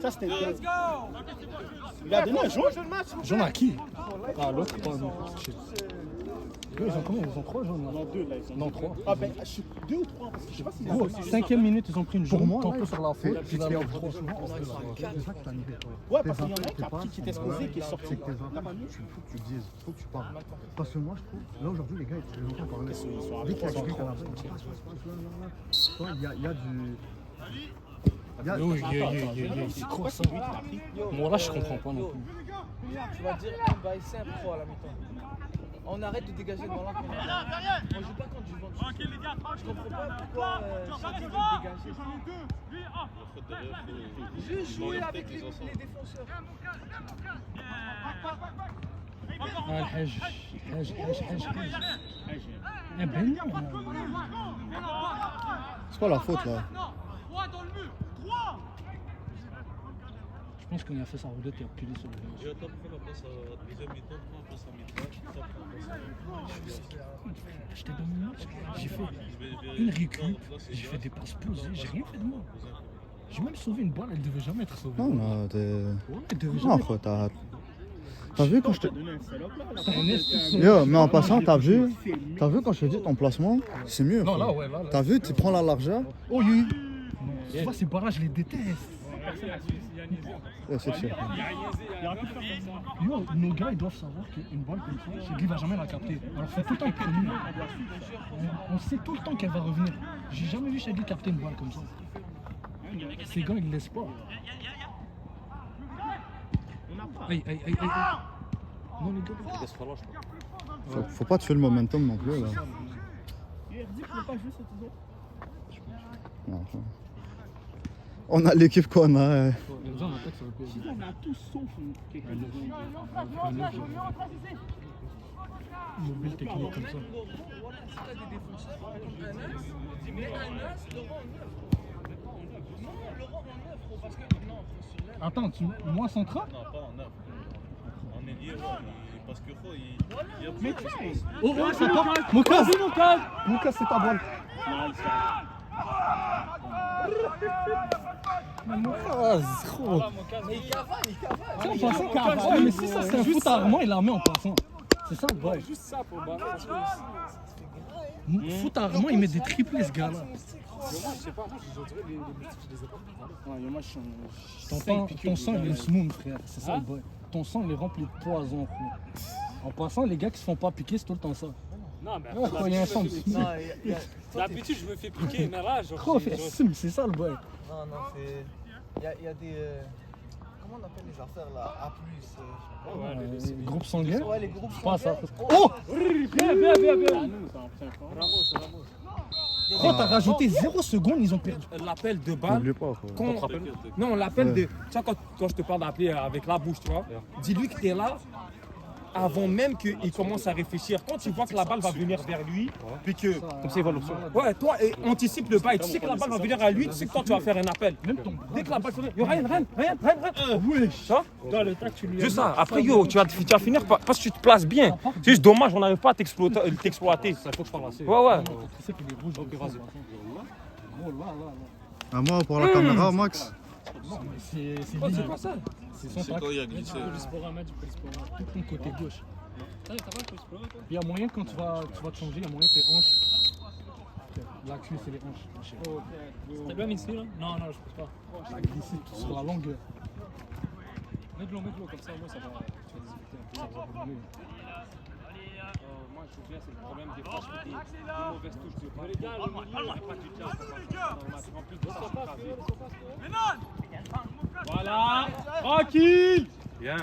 Ça c'était. Il a donné un jaune. Jaune à qui? Ah, l'autre, pas lui. Ils ont combien? Ils ont 3 jaunes là? Non, 2 là, ils ont. Non, 3. Ah ben, je suis 2 ou 3 parce que je sais pas s'il a. Gros, 5ème minute, ils ont pris une jaune. Pour moi, Tantôt là, sur la faute, puis là, l'autre 3. C'est ça que t'as mis. Ouais, parce qu'il y en a un qui a pris, qui était exposé, qui est sorti. C'est que tes appels, faut que tu dises, faut que tu parles. Parce que moi, je trouve, là aujourd'hui, les gars, ils ne pas parler. Dès qu'il y a quelqu'un qui a la balle, il y a du. Oui, c'est quoi ça? Moi là, je comprends pas non plus. Tu vas dire un bail simple trop à la mi-temps. On arrête de dégager le ballon qu'on a. On joue pas contre du vent. Tranquille les gars, Je comprends pas pourquoi Shadi veut le dégager. Juste jouer avec les défenseurs. الحاج Ben non. C'est pas la faute là. Je pense qu'on a fait sa roulette et appuyé sur le gars. J'ai attends pour la passe à deuxième mi-temps, prends la passe à mi-temps, Je t'ai donné une match. J'ai fait une récup, j'ai fait des passes posées, j'ai rien fait de moi. J'ai même sauvé une balle, elle devait jamais être sauvée. Non, mais t'es. Ouais, elle devait Non, jamais être frère, t'as vu quand je te. sauvée. Yo, mais en passant, t'as vu quand je te dis ton placement, c'est mieux. Non, frère. là, ouais, là. T'as vu, tu prends la largeur. Oh, oui. Tu vois, ces barrages, je les déteste. Ouais, c'est sûr. Yo, nos gars, ils doivent savoir qu'une balle comme ça, Shadi va jamais la capter. Alors, faut tout le temps être prévenu. On sait tout le temps qu'elle va revenir. J'ai jamais vu Shadi capter une balle comme ça. Ces gars, ils ne laissent pas. Aïe. Non, les gars. Faut pas tuer le momentum non plus là. Non, frère. On a l'équipe qu'on a. Les gens, on attaque, ça va payer. On a tous sauf quelqu'un de Mobile technique comme ça. Si t'as des défenseurs, un as, mais un as, Laurent en 9. Non, Laurent en 9, parce que non, sur l'aile. Attends, moi central? Non, pas en 9. En ailier, ouais, parce que il y a Mais plus tu sais, Oh, c'est toi! Moukas, c'est ta balle! Moukas, gros! Mais il cavale. En passant, ouais, mais si ça c'est un foot armand, il la met en passant. C'est ça le bail. Juste ça pour barrer. Foot armand, il met des triplés ce gars-là. Moi, je sais pas, je dirais les multiples, je les ai pas. Ouais, moi, je suis Ton sang il est smooth, frère. C'est ça le bail. Ton sang il est rempli de poison, frère. En passant, les gars qui se font pas piquer, c'est tout le temps ça. Non, mais Quand il y a un sang de smooth. d'habitude, je me fais piquer, mais là, genre. Gros, c'est ça le bail. Non, c'est. Il y a des. Comment on appelle les affaires là? A+. Groupe sanguin? Ouais, les groupes. Pas ça. sanguins. Oh! Bien. Ramos. Gros, t'as rajouté 0 secondes, ils ont perdu. L'appel de balle. N'oublie pas. Quoi. Non, l'appel Ouais. de. Tu vois, quand je te parle d'appeler avec la bouche, tu vois, dis-lui que t'es là avant même qu'il commence à réfléchir. Quand tu vois que la balle va venir vers lui, puis que. Comme ça, il va l'option. Ouais, toi, anticipe le bail. Tu sais que la balle va venir à lui, tu sais que toi, tu vas faire un appel. Dès que la balle va venir. Yo, Ryan. Oui. Ça? dans le temps que tu lui as Juste ça. Après, yo, tu vas finir parce que tu te places bien. C'est juste dommage, on n'arrive pas à t'exploiter. Ça, faut que je parle assez. Ouais. Tu sais qu'il est rouge. Ok, vas-y. Gros, là. À moi pour la caméra, Max. Non, mais c'est C'est lié. quoi ça? C'est son C'est tac. quand il a glissé. Tout ton côté gauche. Il y a moyen quand tu vas te changer, il y a moyen tes hanches. La cuisse et les hanches. T'as bien ici là? Non, je pense pas. La glisser sur la longueur. Mets-le, comme ça, moi ça va. Tu vas discuter un peu. Ça va rouler. Moi, je trouve bien, c'est le problème des fois, je fais des mauvaises touches de balle. Les gars, le milieu, pas du tout. En plus de ça, Voilà, tranquille. Bien.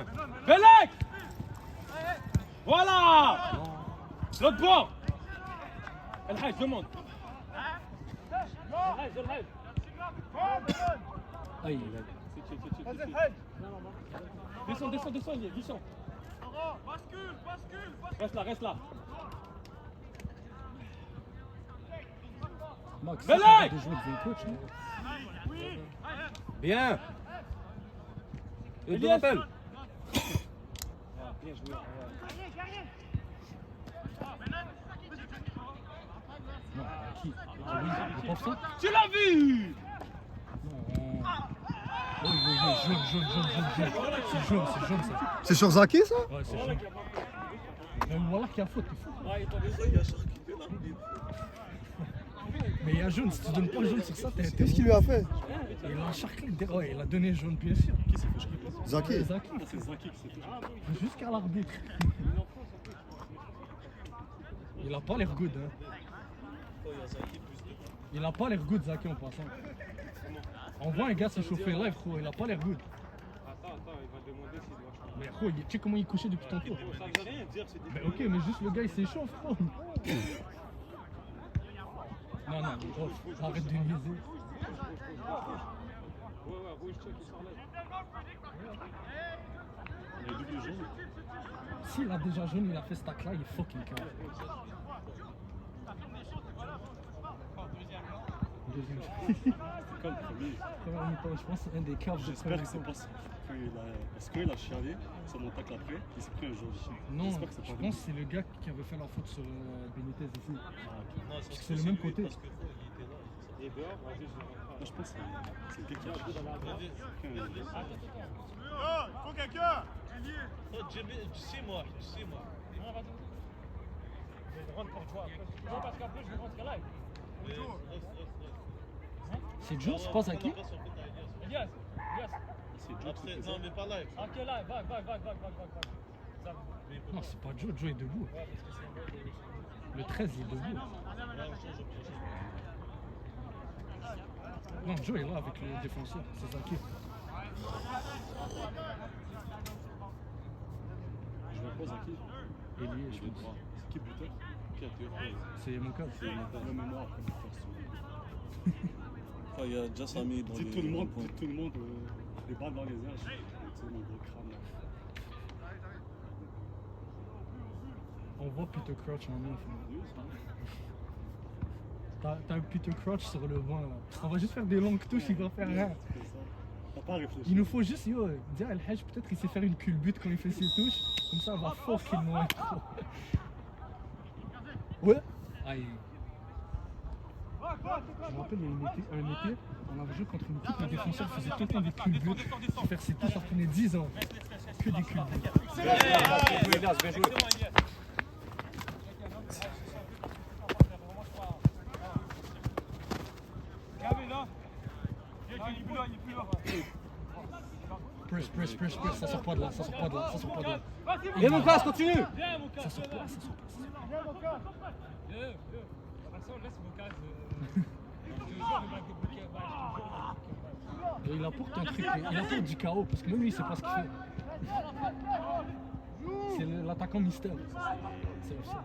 Belek. Voilà. L'autre bord. El Haj, demande. Aïe. Descends, Lié, descends. Reste là. Max, Belek! ça va de jouer devant le coach, non? Bien. Et bon appel. Bien joué. Non, qui? Ah oui, il pense ça? Tu l'as vu. Non. Oui, jaune. C'est jaune ça. C'est sur Zaki ça? Ouais, c'est jaune. Mais voilà qu'il y a faute, t'es fou. Mais il y a jaune, si tu donnes pas jaune sur ça, t'es. Qu'est-ce qu'il lui a fait? Il a encerclé, ouais, il a donné jaune, bien sûr. Qui s'est fait Zaki. Zaki. C'est Zaki qui s'est fait. Jusqu'à l'arbitre. Il a pas l'air good, hein. Il a pas l'air good, Zaki, en passant. On voit un gars s'échauffer live, gros, il a pas l'air good. Attends, il va demander s'il doit changer. Mais gros, tu sais comment il est couché depuis tantôt. Ça veut rien dire, c'est des Mais ok, mais juste le gars il s'échauffe, gros. Non, gros, arrête de niaiser. Ouais, rouge, check, il sort là. Il y a double jaune. S'il a déjà jaune, il a fait ce tac là, il est fucking cave. Deuxième. C'est comme le premier. Première mi-temps, je pense que c'est un des caves de J'espère que première c'est mi-temps. pas ça. Parce que quand il a chialé sur mon tacle après, il s'est pris un jaune. Non, J'espère que c'est je pas pense que c'est le gars qui avait fait la faute sur Benitez ici. Non, Parce que c'est le même côté. Parce que il était là. Il est dehors, vas-y, je le rentre. Moi, je pense que c'est le gars qui a chialé. Faut quelqu'un. Oh, Jimmy, tu sais moi. Non, vas-y. Je rentre pour toi. Non, parce qu'après, je vais rentrer live. C'est Joe, c'est pas Zaki? Elias. C'est Joe qui Après, fait ça. non, mais pas live. Ok, live, va. Non, c'est pas Joe, Joe est debout. Le 13 il est debout. Non, Joe est là avec le défenseur, c'est Zaki. Je vois pas Zaki. Il est, je Je vais pense. voir. C'est qui buteur? Qui a tiré? C'est mon cas. C'est la mémoire après buteur. Enfin, il y a déjà Samy dans Dis les... tout le monde, dans le les balles dans les airs. Tu sais, mon gros crâne là. On voit Peter Crouch en neuf. T'as un Peter Crouch sur le banc là. On va juste faire des longues touches, il va faire rien. C'est ça. T'as pas réfléchi. Il nous faut juste, yo, dire El Hajj, peut-être il sait faire une culbute quand il fait ses touches. Comme ça, on va fort qu'il nous aide trop. Ouais. Aïe. Je me rappelle, il y a un été, on avait joué contre une équipe, le défenseur faisait tout le temps des culbutes. Pour faire ses touches, ça prenait 10 ans. Que des culbutes. Bien joué, Elias, bien joué. Press, ça sort pas de là, ça sort pas de là. Viens mon casse, continue. Ça sort pas, ça sort pas. Il apporte un truc, il apporte du chaos, parce que même lui il sait pas ce qu'il fait. C'est l'attaquant mystère. C'est ça.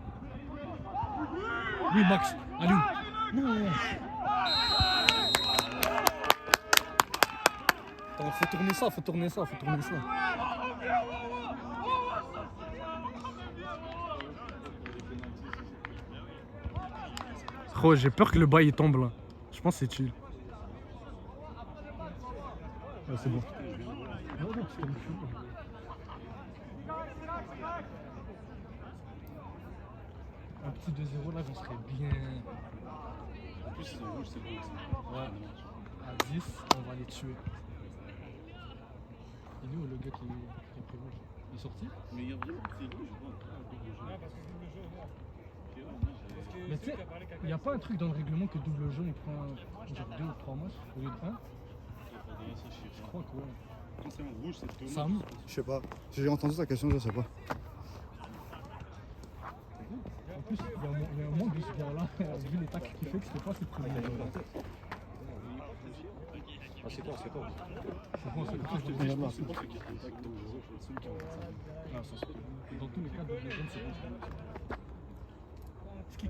Oui, Max, allez. Non. Attends, faut tourner ça. Oh, j'ai peur que le bail tombe là. Je pense que c'est chill. Ah, c'est bon. Non, c'est comme chill. Un petit 2-0 là, j'en serais bien. En plus, c'est rouge, c'est bon aussi. Ouais. À 10, on va les tuer. Et nous, le gars qui est pris rouge, il est sorti? Mais il y a vraiment c'est rouge, je vois. Mais tu sais, il n'y a pas un truc dans le règlement que double jaune il prend genre 2 ou 3 matchs au lieu de 1? Je crois que ouais. Quand c'est un rouge, c'est deux. Sam, Je sais pas. J'ai entendu ta question, je sais pas. en plus, il y a un manque de ce gars-là, vu les tacles qu'il fait, que c'était pas ses premiers. Ah, c'est toi. C'est bon, c'est bon. Je te dis, je pense pas que qui a un tacle dans le jeu, je suis celui qui a un tacle. Non, ça, c'est- dans tous les cas, double jaune, c'est bon. C'est qui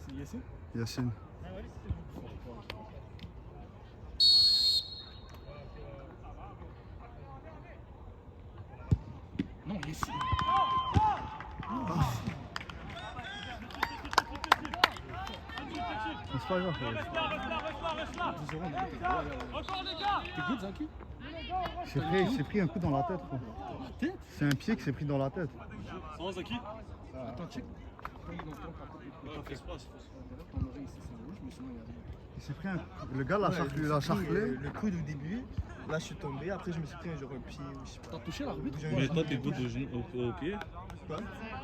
c'est Yassine? Yacine. Non, Yassine. C'est pas grave. T'es good, Zaki? C'est pris un coup dans la tête. Quoi. Tête? C'est un pied qui s'est pris dans la tête. Ça va, Zaki? Attends, check. Il s'est pris un... Le gars l'a charclé. Le coude au début, là je suis tombé, après je me suis pris genre un pied ou je sais pas. T'as touché l'arbitre? Mais toi, t'es good au pied? Quoi?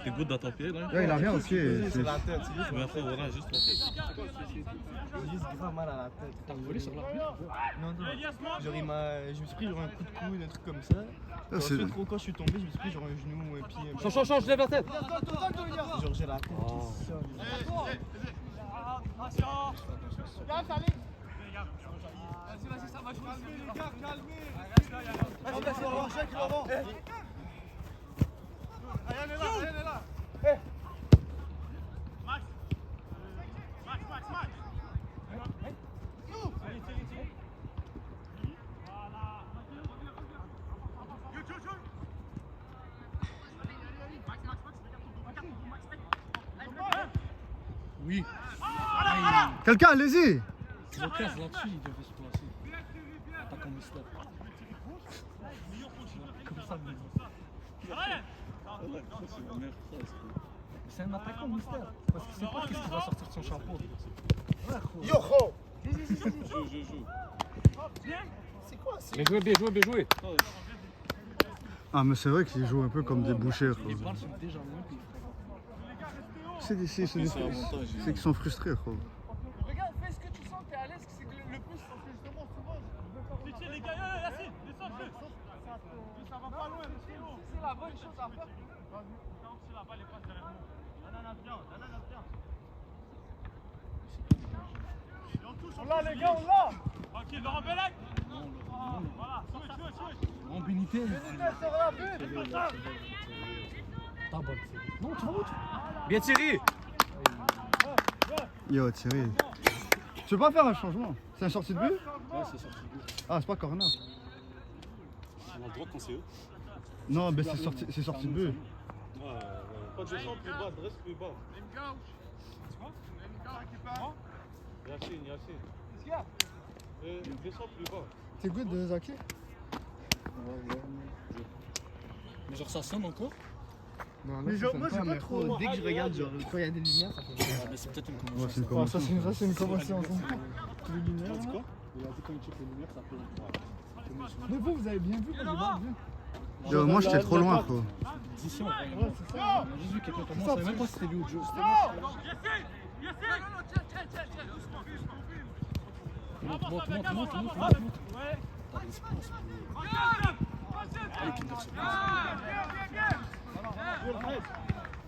T'es good dans ton pied, là? Là, il a rien au pied. C'est la tête, c'est juste, Mais après, voilà, juste au pied. j'ai juste grave mal à la tête. T'as volé sur l'arbitre? Non, genre je me suis pris genre un coup de coude, un truc comme ça. Ah, c'est- Ensuite, quand je suis tombé, je me suis pris genre un genou, un pied. Change, lève la tête. Genre j'ai la tête qui sonne. Vas-y, ça va jouer. Calmez les gars, calmez. Vas-y, Jacques, l'avant. Ryan est là, Ryan est là. Max. Allez, tire. Voilà. Oui. Quelqu'un, allez-y. Lucas là-dessus, il devait se placer. Attaquant Mister. Comme ça, mais c'est un attaquant Mister. Parce qu'il sait pas qu'est-ce qui va sortir de son chapeau. Yoho. Joue. C'est quoi ça? Bien joué. Ah, mais c'est vrai qu'ils jouent un peu comme des bouchers. Les balles sont déjà loin. C'est avantage, qu'ils sont frustrés. Quoi. Regarde, fais ce que tu sens, t'es à l'aise, c'est que le plus, c'est justement souvent. Pitié, les gars, Yacine, descends-le. Ça va pas loin, monsieur. C'est la bonne chose à faire. C'est la balle, elle passe derrière nous. Ananas, viens. On l'a les gars, on l'a. Tranquille, Laurent Bellac. Voilà, jouez. En Benitez. Sur la butte. Ta balle, non, tu vas où? Bien Thierry. Yo, Thierry. Tu veux pas faire un changement? C'est un sortie de but? Ouais, c'est sorti de but. Ah, c'est pas corner. On a le droit quand c'est eux. Non, mais c'est sorti de but. Pas de descendre plus bas, reste plus bas. Yacine. Qu'est-ce qu'il y a? Descends plus bas. T'es good de Zaki? Mais genre ça sonne encore? Non, Mais genre, moi, j'ai pas trop. Dès que je regarde, genre, quand il y a des lumières, ça fait. Mais c'est peut-être une Ouais, commotion. c'est une ça. commotion. Ça, c'est une commotion. Tu as dit quoi? Il a dit quand il check les lumières, ça peut. Mais vous avez bien vu quand j'ai mal vu. Yo, moi, j'étais trop loin. Quoi. D'ici, on voit rien. On a juste vu quelqu'un tomber. On savait même pas si c'était lui ou Joe. Monte. T'as l'espace. Allez, Kinder, c'est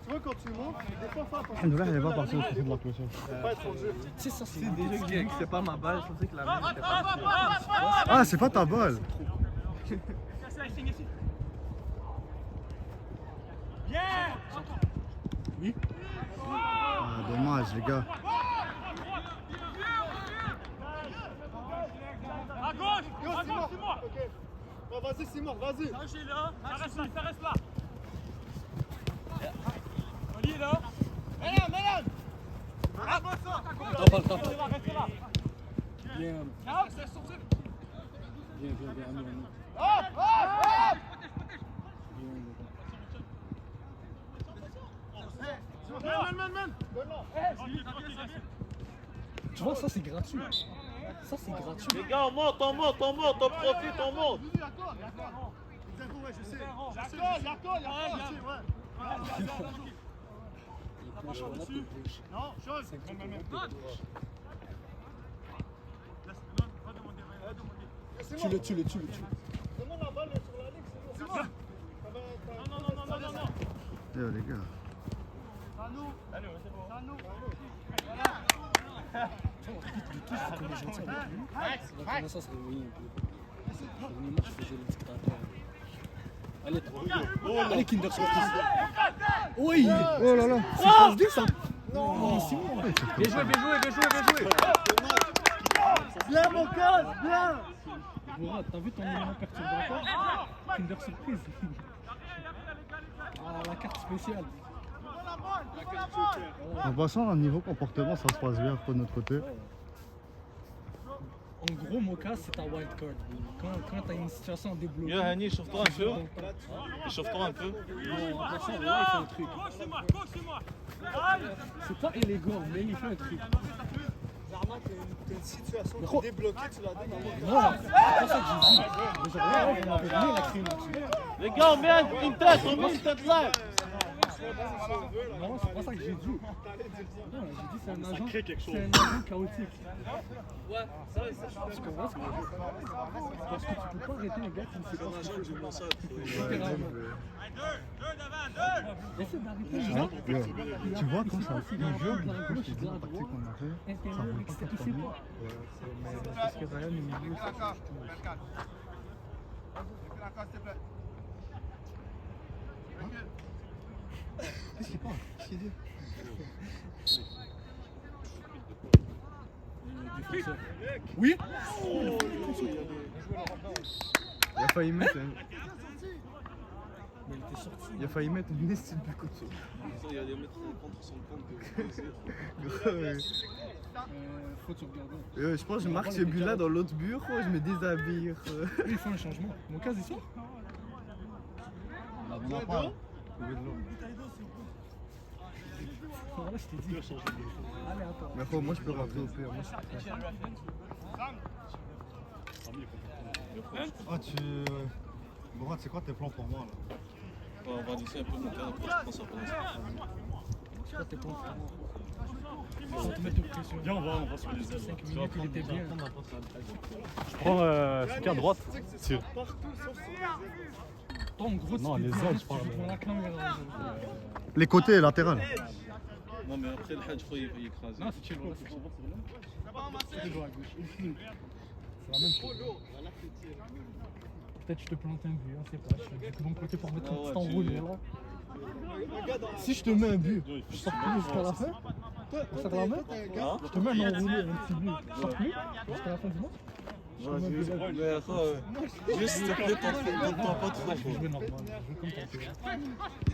Tu vois, quand tu montes, des fois, faut attention. Alhamdoulilah, elle est pas partie au côté de la cloche. Faut pas être trop dur. C'est ça, c'est Déjà que c'est pas ma balle, je pensais que la mienne c'était pas. Ah, c'est pas ta balle. Oui. Ah, dommage, les gars. À gauche, Simon. c'est moi. Ok. Bon, vas-y, Simon, vas-y. Ça reste là. Oli est là. Mélan. Restez là. Bien. Bien, à nous. Man. Tu vois, ça c'est gratuit. Ça c'est gratuit. Les gars, on monte, on profite, on monte. D'accord, ouais, je sais. D'accord, Non, chose. Tu le. Demande la balle sur la ligne, c'est bon. Non. Yo, les gars. Ça commence à se réveiller un peu. Dernier match, je faisais le dictateur. Allez, Kinder surprise. Oui. Oh là là. C'est pas se dit ça. Non, Simon. Bien joué. Bien, mon cœur, bien. Bora, t'as vu ton élément perturbateur? Kinder surprise. Ah, la carte spéciale. En passant, au niveau comportement, ça se passe bien de notre côté. En gros, Moka, c'est ta wild card. Quand t'as une situation débloquée. Yo, Hani, chauffe-toi un peu. Chauffe-toi un peu. Non, en passant, là, il fait un truc. Gauche, c'est moi. C'est pas élégant, mais il fait un truc. Généralement, t'as une situation débloquée, tu la donnes à moi. Non, c'est pas ça que j'ai dit. Mais genre, là, on avait mis la crime là-dessus. Les gars, on met une tête là. Non, c'est pas ça que j'ai dit. Non, j'ai dit c'est un agent chaotique. Ouais, Tu comprends ce que je veux dire? Parce que tu peux pas arrêter un gars qui ne sait pas ce qu'il fait. Littéralement. Deux devant. Tu vois, quand ça fait un jeu, quand je te dis la tactique qu'on a fait, ça roule pas pour toi. Mais parce que Ryan, il milieu, ça change tout. Qu'est-ce qu'il parle? Qu'est-ce qu'il dit? Oui. Il a failli mettre il a failli mettre une estime de côté. Il allait mettre contre son compte Faut te regarder. Je pense que je marque ce but-là dans l'autre bureau, je me déshabille. Ils font un changement. Mon cas, ils sont. On n'a pas. Voilà, je t'ai dit. Allez, attends. Mais moi je peux rentrer au pire. Moi, je suis prêt. Ah, Mourad, c'est quoi tes plans pour moi là? On va laisser un peu mon cas, après je prends sa place. C'est quoi tes plans pour moi? Sans te mettre de pression. Viens, on va sur les ailes. 5 minutes, il était bien. Je prends soutien à droite. Tire. Toi, en gros, Non, tu les fais ailes, juste, je parle. tu joues pour la caméra. Les côtés, latérales. Non, mais après le head, je crois qu'il écrase. Non, c'est chill, voilà, c'est chill. Tu joues à gauche. C'est la même chose. Peut-être je te plante un but, on sait pas. Je fais du bon côté pour mettre un petit enroulé là. Si je te mets un but, je sors plus jusqu'à la fin. On serre la main. Je te mets un enroulé, un petit but. Je sors plus jusqu'à la fin du match. Mais juste s'il te plaît, t'entends pas trop. Je vais jouer normal, je vais comme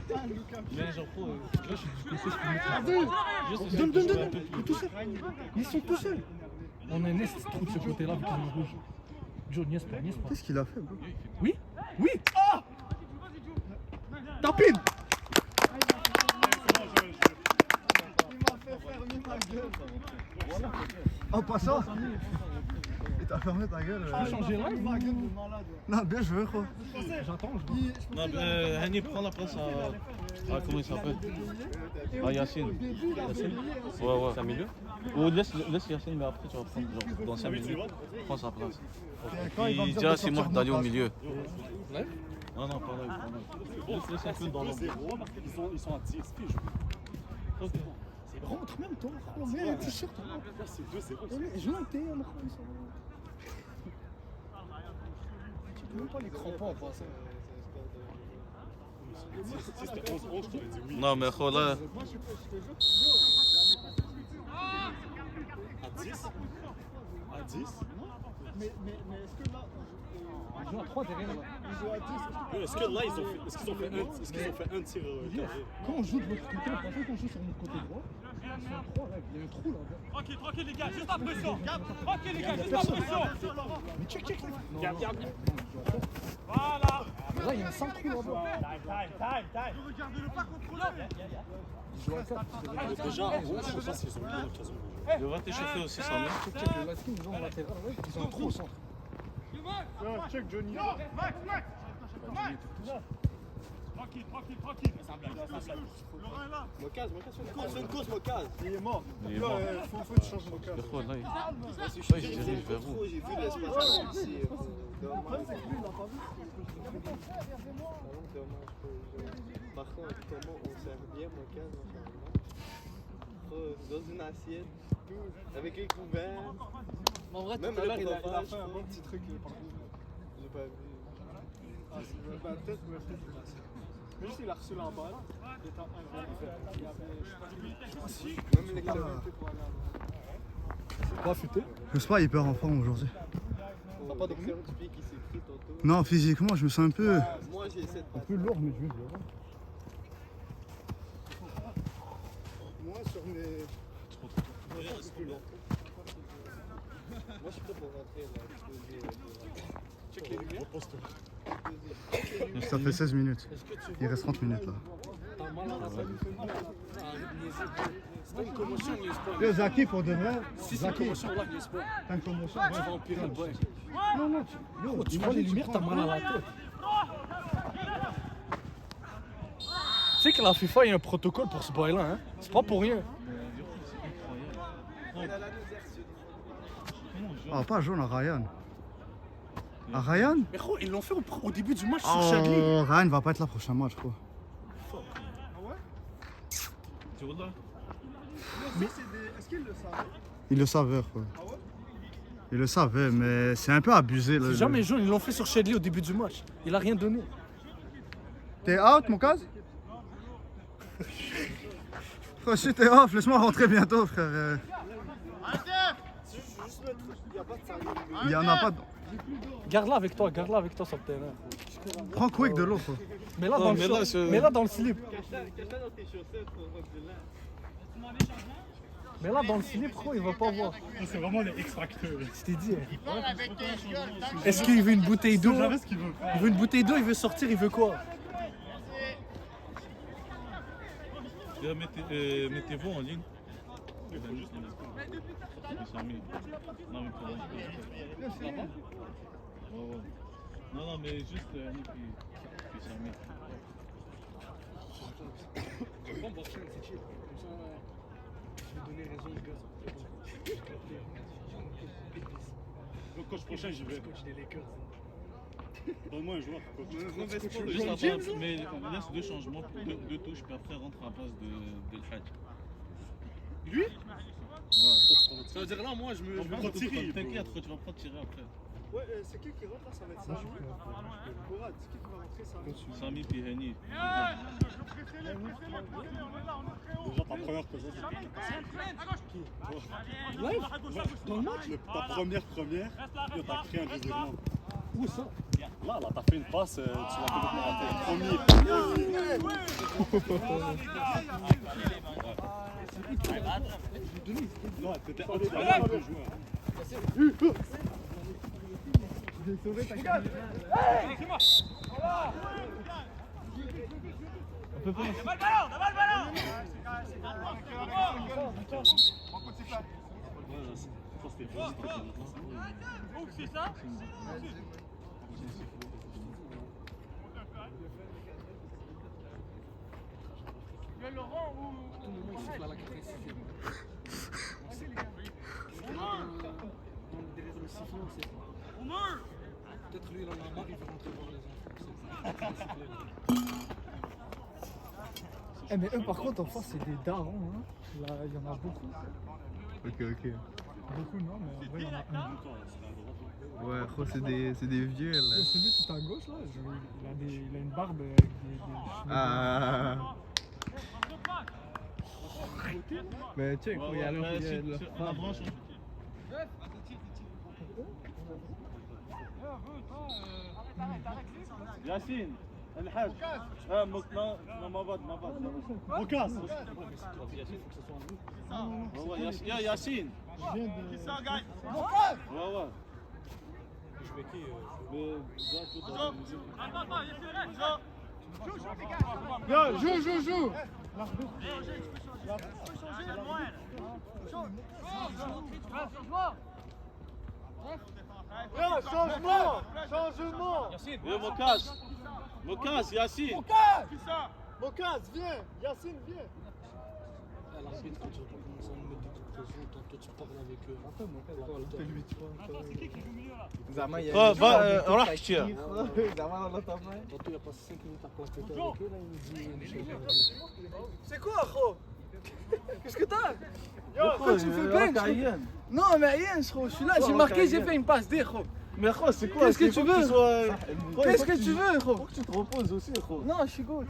t'entends. Mais genre, faut. Là, je suis du PC, je peux mettre. Donne, il est tout seul. Ils sont tout seuls. On a un est trou de ce côté-là avec une rouge. Joe, niaise pas. Qu'est-ce qu'il a fait, bro? Oui. Ah! Tapine! En passant, il t'a fermé ta gueule. Tu peux changer là? Non, bien joué, gros. J'attends. Non, mais Hani prend la place à. Ah, comment il s'appelle? Ah, Yacine. Ouais. C'est un milieu? Ou laisse Yacine, mais après tu vas prendre genre, dans 5 minutes. Prends sa place. Il dit à Simon d'aller au milieu. Ouais? Non, pas là. Laisse un peu dans l'ombre. Ils sont à 10 piges. Rentre même toi, mets un t-shirt. C'est 2-0. Je l'entends, tu peux même pas les crampons en passant. Si c'était 11-11, je t'aurais dit oui. Non, mais là. À 10 À 10 Mais est-ce que là, Ils jouent à 3 derrière là. ils jouent à 10? Est-ce que là, ils ont fait un tir carré? Quand on joue de l'autre côté, par exemple, quand on joue sur notre côté droit, ils sont à 3 là, il y a un trou là. Tranquille les gars, juste la pression. Tranquille les gars, juste la pression. Mais check. Voilà. Là, il y a un 5 trous là-bas. Time. Regardez-le pas contrôler. Ils jouent à 4. Déjà, en gros, je sais pas s'ils ont eu l'occasion. Il va t'échauffer aussi, ça met. Check le last ils ont en latéral, ouais, ils ont un trou au centre. Check Johnny. Max. Tranquille. Laurent est là. Une course, Mocaz. Il est mort. Il est mort. Faut que tu changes Mocaz. Le quoi, là, il se dirige vers vous. J'ai vu l'espace ici. Par contre, comment on sert bien Mocaz dans une assiette, avec les couverts. En vrai, Même tout à l'heure, il a fromage, fait un bon petit truc. J'ai pas vu. Peut-être, mais juste il a reçu la balle. Il était en train de Même les caméras. Pas affûté. Je sais pas, il perd en forme aujourd'hui. T'as pas d'excellent du pied qui s'est pris tantôt. Non, physiquement, je me sens un peu. Moi j'ai essayé de Un passer. peu lourd, mais je vais voir. Moi sur mes. Moi je suis prêt pour rentrer là. Check les lumières. Ça fait 16 minutes. Il reste 30 minutes là. T'as mal à la tête. C'est pas une commotion, il est pas. Zaki, pour de vrai. Si c'est une commotion, là, il est pas. T'as une commotion. Tu vas empirer le bail. Non, tu vois les lumières, t'as mal à la tête. Tu sais que la FIFA, il y a un protocole pour ce bail-là, hein. C'est pas pour rien. Ah, pas jaune à Ryan. À Ryan? Mais gros, ils l'ont fait au début du match sur Charlie. Oh, Ryan va pas être là prochain match, quoi. Tu vois là? Est-ce qu'il le savait? Il le savait, quoi. Il le savait, mais c'est un peu abusé. Là, C'est jamais jaune, ils l'ont fait sur Shedley au début du match. Il a rien donné. T'es out, mon case? Frère, si t'es off, laisse-moi rentrer bientôt, frère. Il y en a pas. Garde-la avec toi sur le terrain. Prends quick de l'eau, quoi. Mets-la dans, dans le slip. Mais là, dans le slip, gros, il va pas voir. C'est vraiment les X-Facteurs. Je t'ai dit. Est-ce qu'il veut une bouteille d'eau? Jamais ce qu'il veut. Il veut une bouteille d'eau, il veut sortir, il veut quoi? Mettez-vous en ligne. Non, mais pour non, mais juste Annie puis Samy. Le coach prochain, j'y vais. Donne-moi un joueur. Juste mais laisse deux changements, deux touches, puis après rentre à la place de Hadj. Lui? Ouais. Ça veut dire là, moi, je me prends tirer. T'inquiète, tu vas pas tirer après. Ouais, c'est qui rentre là? Ça va être Samy. Bourad, c'est qui va rentrer? Ça Samy puis Henny. Déjà, ta première présence, Dans le match? ta première, t'as créé un revirement. Où ça? Là, t'as fait une passe, tu l'as complètement raté. Non, t'étais incroyable de joueur. Peut-être lui, il en a marre, il veut rentrer voir les enfants. Eh mais eux par contre en face c'est des darons hein. Là il y en a beaucoup. Ok. Beaucoup non mais en vrai il y en a un. Ouais, gros, c'est des vieux, là. Celui tout à gauche là, il a une barbe avec des cheveux. Ah. Mais tu sais, il y a le La branche. Yacine, الحاج ما بعد Mocas. يا ياسين Qui ça, guys? ouais Je vais qui Joue. Changement. Mocas, Yacine. Mocas, viens. Yacine, viens. L'arbitre quand tu vas commencer à nous mettre des coups de pression, tantôt tu parles avec eux. زعما روح اشتريها. زعما والله طبعا Tantôt il a passé 5 minutes à plaquer avec eux là, il me dit C'est quoi, gros? Qu'est-ce que t'as? Pourquoi tu me fais bench? Non, mais rien, gros. Je suis là, j'ai marqué, j'ai fait une passe D, gros. Mais gros, c'est quoi? Qu'est-ce que tu veux? Qu'est-ce que tu veux, gros? Faut que tu te reposes aussi, gros. Non, je suis good.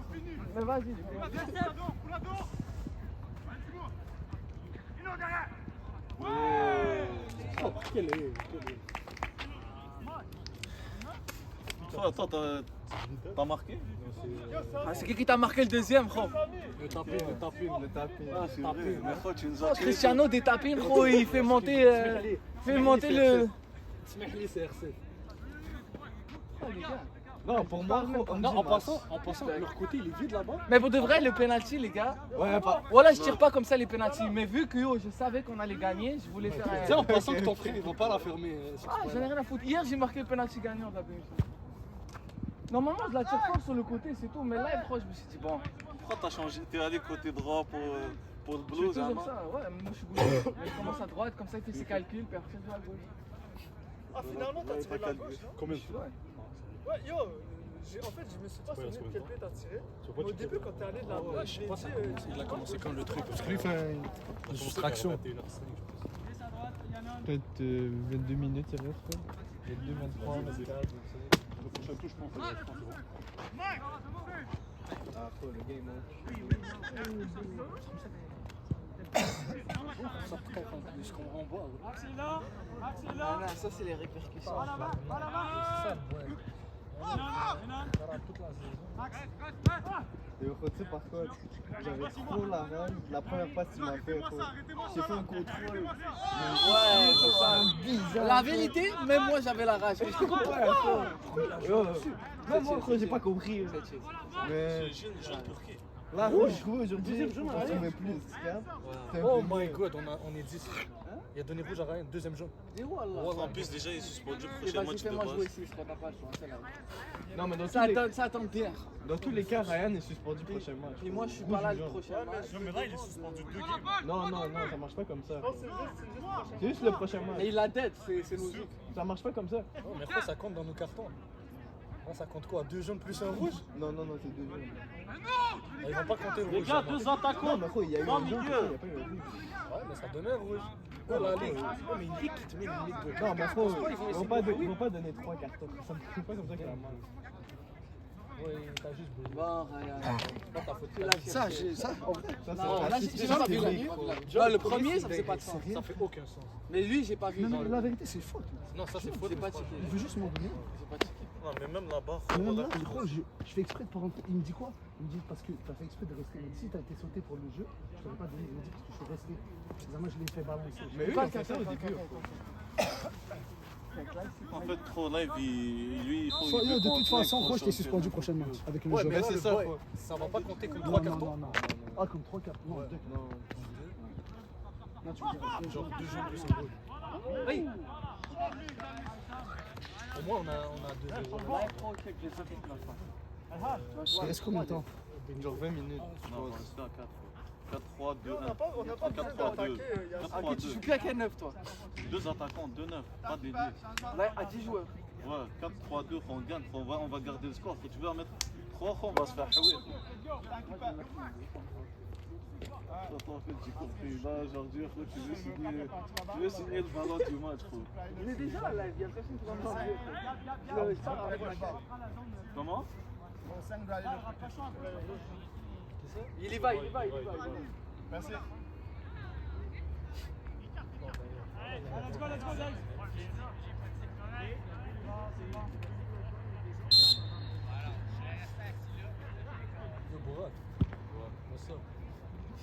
Mais vas-y. Attends, t'as marqué? Ah, c'est qui t'a marqué le deuxième, gros? Le tapis. Ah, c'est vrai. Mais gros, tu nous as tué. Cristiano des tapines, gros, il fait monter le. c'est RC. Non, pour moi, Non, en passant, leur côté il est vide là-bas. Mais pour de vrai, le penalty, les gars. Ouais, pas. Voilà, je tire pas comme ça les penalty. Mais vu que je savais qu'on allait gagner, je voulais faire Tu sais, en passant que ton frère il va pas la fermer. Ah, j'en ai rien à foutre. Hier, j'ai marqué le penalty gagnant de la BMC. Normalement, je la tire fort sur le côté, c'est tout. Mais là, je me suis dit, bon. Pourquoi t'as changé? T'es allé côté droit pour le Je fais blues, toujours ça. Ouais, moi je suis gauche. Mais je commence à droite, comme ça, il fait ses calculs, puis après, je vais à gauche. Ah, finalement, t'as tiré la gauche, non? Combien de fois? Ouais, yo, En fait, je me suis pas souvenu de quel but t'as tiré. Tu vois, Au début, quand t'es allé de la Ouais, je sais pas, il a commencé quand le truc. Parce que lui, il fait une distraction. Peut-être 22 minutes, il reste. 22, 23, 24, 25. Le prochain tour, je pense que c'est bon. Ah, quoi, le game, Ça peut être de ce qu'on renvoie. Axel là. Axel là. Non, ça, c'est les répercussions. Va là-bas. Va là-bas. Et au côté, par contre, j'avais trop la rage. La première passe qu'il m'a fait, j'ai fait un contrôle. Ouais, c'est ça. La vérité, même moi, j'avais la rage. Je comprends pas. Même moi, j'ai pas compris. Mais la rouge, je trouvais aujourd'hui, je trouvais plus. Oh my god, on est 10. Il a donné rouge à Ryan, deuxième jaune. Et voilà. En plus, déjà, il est suspendu le Et prochain vas-y, match de fais-moi jouer base. ici, je crois pas pas, je pense. C'est là. Non, mais Ça attend bien. dans tous les cas, Ryan est suspendu prochain match. Et moi, je suis pas là le prochain match. Non mais là il est suspendu 2 games. Non, ça marche pas comme ça. C'est juste le prochain match. Et il a tête, c'est logique. Ça marche pas comme ça. Oh, mais quoi, ça compte dans nos cartons? Ça compte quoi? 2 jaunes plus un rouge? Non, c'est deux jeunes. Ils vont pas compter le Les rouge. gars, 2 attaquants. Non, mais quoi, il y a eu Dans un le jaune, milieu. il y a pas eu un rouge. Ouais, mais ça donnait un rouge. Oh la ligue. Oh, mais une ligue qui te met une ligue de. Non, mais quoi, Ils vont essayer ils vont pas donner 3 cartons. Ça me fait pas comme ça que la main. Ouais, t'as juste besoin. Bon, Ryan. Pas ta faute. Ça, en vrai. Ça, Non, là, c'est j'ai pas vu la nuit. Ouais, le premier, ça faisait pas de sens. Ça fait aucun sens. Mais lui, j'ai pas vu. Non, mais la vérité, c'est faute. Non, ça c'est faute. J'ai pas mais c'est checké. Il veut juste m'en donner. J'ai pas checké. Non, mais même là-bas, Même là, je crois, je fais exprès de pas rentrer. Il me dit quoi? Il me dit parce que t'as fait exprès de rester. Il me dit si t'as été sauté pour le jeu, je t'aurais pas donné. Il me dit parce que je suis resté. Moi, je l'ai fait balancer. Mais eux, ils ont fait ça au début. En fait, trop live, lui, il faut. De toute façon, moi, je t'ai suspendu prochain match avec le Ouais, jeu. mais c'est c'est ça, ça. quoi. Ça va pas compter comme Non, 3 non, cartons. non. Ah, comme 3 cartons. Non, 2. Non, tu veux dire Genre 2 jaunes plus un rouge. Oui. Au moins, on a 2 jaunes. il reste combien de temps? Genre 20 minutes. Non, on reste à 4. 4-3, 2-1. On n'a pas besoin 4-3-2. Ah, ok, tu joues plus à quel 9 toi? 2 attaquants, 2-9, pas des 2. Là, à 10 joueurs. Ouais, 4-3-2, on gagne, on va garder le score. Si tu veux en mettre 3, on va se faire jouer. Attends, en fait, j'ai compris. Là, aujourd'hui, tu veux signer le ballon du match, gros. Il est déjà en live, il y a personne qui va me parler. Comment? Mon 5 doit aller le plus tôt. Il y va. Merci. Let's go, guys. Yo, Borat. Ouais, ça.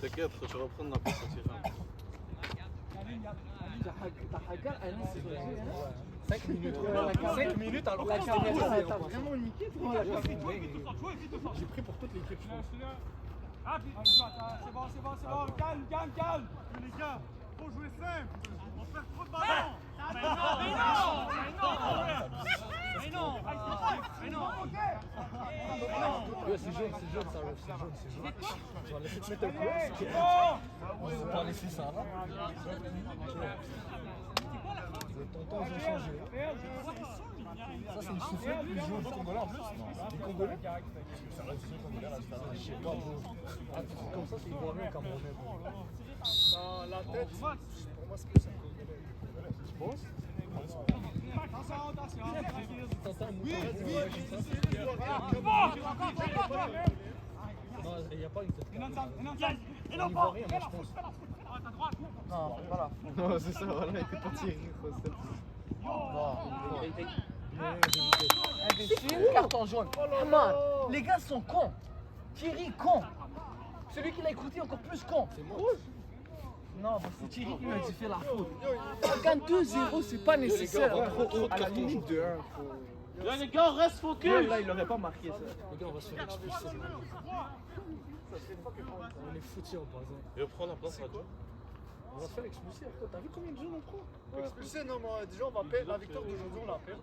T'inquiète, je vais reprendre la passe à tirer. T'as Hagar, Anis, c'est vrai. 5 minutes. Ouais, 5 minutes alors La que caméra, t'as vraiment niqué, toi. j'ai pris pour toute l'équipe, je pense. Ah, c'est bon. Calme. Les gars, faut jouer simple. On perd trop de ballons. Mais non. Ouais, c'est jaune, ça, ref, c'est jaune. Je vais laisser te mettre un coup. On va pas laisser ça là. Les tontons, ils ont changé. Ça, c'est une soufflette plus jaune. Les Congolais en plus? Non, les Congolais? Ça reste des Congolais là, je sais pas, bro. Comme ça, c'est Ivoirien ou Camerounais, bro. Non, la tête, pour moi, c'est plus un Congolais. Tu penses? Attention. T'entends un mouton? Non, il n'y a pas une tête. Un Ivoirien, moi, je pense. Non, voilà. Non, c'est ça, voilà, écoute pas Thierry, Imbécile, carton jaune. Ah, man, les gars sont cons. Thierry, con. Celui qui l'a écouté, encore plus con. C'est moi. Non, c'est Thierry qui m'a dit fait la faute. On gagne 2-0, c'est pas nécessaire. trop à la limite de 1. Les gars, reste focus. Là, il aurait pas marqué ça. Les gars, on va se faire expulser. On est foutus en passant. Il va prendre la place à toi. On va se faire expulser après. T'as vu combien de jeunes on prend? Expulsé, non, mais déjà, on va perdre. La victoire d'aujourd'hui, on la perd.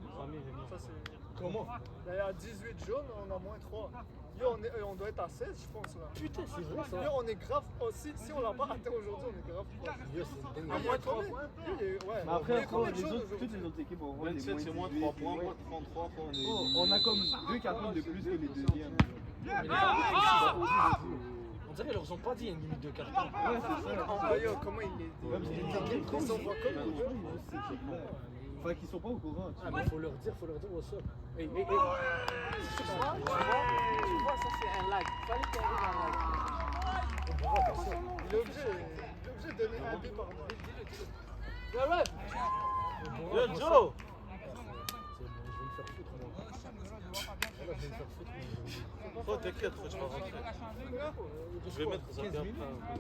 Ça, c'est. Comment? Il y a 18 jaunes, on a moins 3. Yo, on doit être à 16, je pense là. Putain, c'est vrai ça. Yo, on est grave. Si on l'a pas atteint aujourd'hui, on est grave proche. Yo, c'est À dingue. moins 3 points. Ouais. Mais après, Il y a combien de les jaunes autres, aujourd'hui? toutes les autres équipes auront des 27, c'est moins 18, 3 points, ouais. moins 33 points. Oh, on a comme 2 cartons de plus que les deuxièmes. On dirait qu'ils leur ont pas dit il y a une limite de carton. Ouais, c'est ça. Ah, yo, comment il est. Ils sont pas comme nous. Enfin, qu'ils sont pas au courant. Ah, mais faut leur dire what's up. Hey. Tu vois, ça c'est un lag. Fallait qu'il arrive un lag. Il est obligé de donner un but par mois. Yo, Joe! C'est bon, je vais me faire foutre moi. Voilà, je vais me faire foutre moi. Oh, t'inquiète, faut que je vais rentrer. Je vais mettre ça bien après.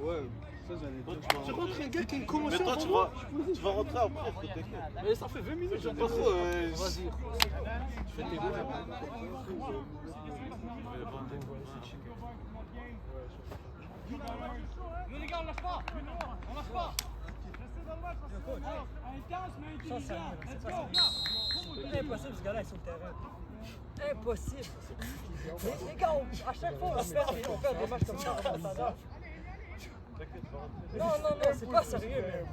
Ouais, ça j'en ai Toi, dit. tu vas rentres un gars qui a une Mais commotion. toi, tu vas rentrer après, faut t'inquiète. Mais ça fait 20 minutes. J'aime pas trop. Vas-y. Tu fais tes goûts. Nous les gars, on lâche pas. On lâche pas. Ça, c'est impossible, ce gars-là est sur le terrain. Impossible. Les gars, à chaque fois, on perd des matchs comme ça. Non, c'est pas sérieux, mais.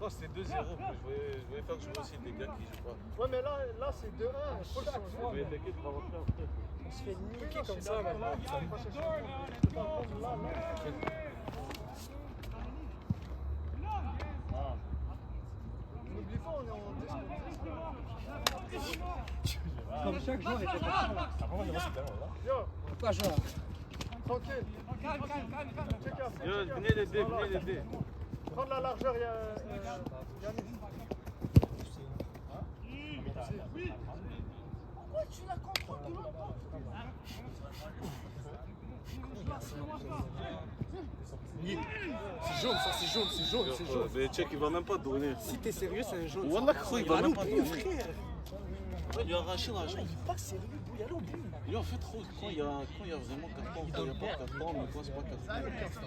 Oh, c'est 2-0, mais je vais faire jouer aussi des gars qui jouent pas. Ouais, mais là c'est 2-1. Faut le changer. Mais t'inquiète, tu vas rentrer après. On se fait niquer comme ça maintenant. N'oublie pas, on est en 10 Comme chaque joueur était comme ça. Yo, Pourquoi jouer? tranquille. Check out. Yo, venez l'aider, venez l'aider. Prendre la largeur, Yannick. Ouais, tu la contrôles tout longtemps. C'est jaune, ça, c'est jaune. Mais check, il va même pas donner. Si t'es sérieux, c'est un jaune. Wallah, il va même pas donner. frère. Ouais, il a arraché la jambe. Il est pas sérieux, bouille, allez au but. Yo, en fait, trop, quand il y a vraiment carton, quand il n'y a pas carton, mais quand c'est pas carton.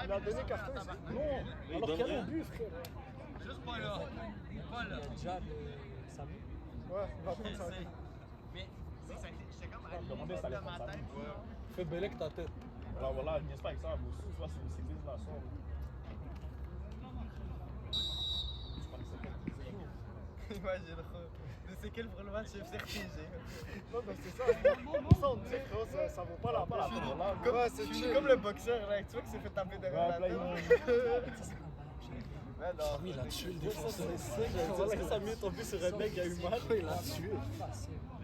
Il a donné carton ici. Non, alors qu'il y a au but, frère. Juste pas là. Pas là. Déjà, Samy. Ouais, il va prendre ça. Fais belek ta tête. Voilà, n'est-ce pas avec ça, mais aussi, soit c'est des là, Imagine, c'est quel pour le match FCRTG? Non, mais c'est ça. Ça, on dit, frérot, ça vaut pas la peine. C'est comme le boxeur, là, tu vois qu'il s'est fait taper derrière la tête. Oui, il a tué le défenseur. Est-ce que ça mieux tombé sur un mec qui a eu mal? Il a tué.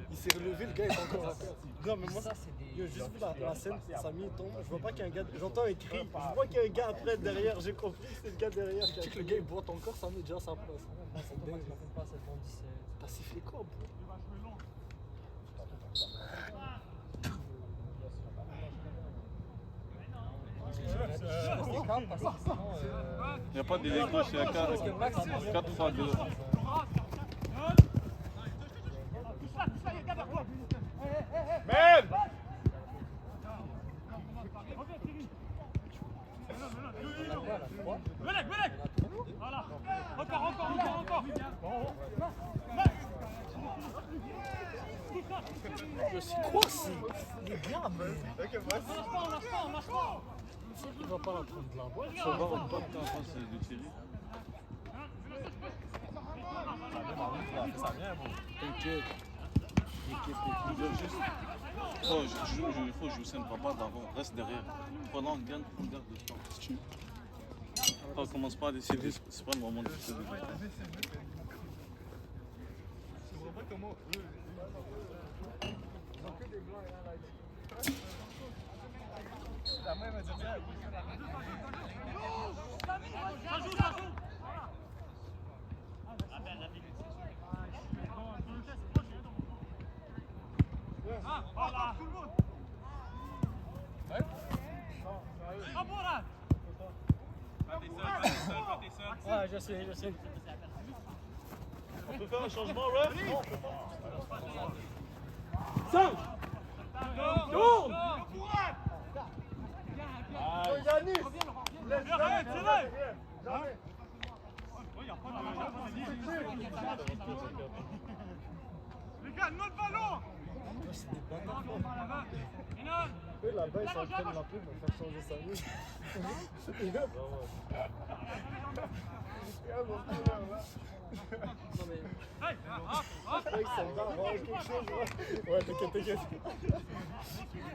Il s'est relevé, le gars est encore à terre. Non, mais moi, j'ai juste vu la scène, Samy tombe, je vois pas qu'il y a un gars, j'entends un cri, je vois qu'il y a un gars après derrière, j'ai compris que c'est le gars derrière. Tu sais que le gars il boit ton corps, Samy est déjà à sa place. C'est dingue, je m'appelle pas cette bande. T'as sifflé quoi, bro? Il n'y a pas d'élève gauche, il y a 4 fois 2. Merde! Belek! Voilà. Encore. C'est quoi, c'est? Il est bien, mais. On lâche pas. Il va pas la prendre de la boîte. Ça va rendre pas de temps, je pense, de tirer. T'inquiète. Je veux juste. Il faut jouer simple, pas d'avant, reste derrière. Pendant gagne, prends garde de temps. On commence pas à décider, c'est pas le moment de décider. Je vois pas comment eux. La main va dire ça. Ça joue. Voilà. Ouais, je sais. On peut faire un changement, ref? Non, on peut pas. 5! Tourne! Yannick, laisse Arrête, c'est vrai! Jamais. Eux là-bas, ils sont en train de l'appeler pour faire changer sa vie. Et là, il s'en va avoir quelque chose. Ouais, t'inquiète.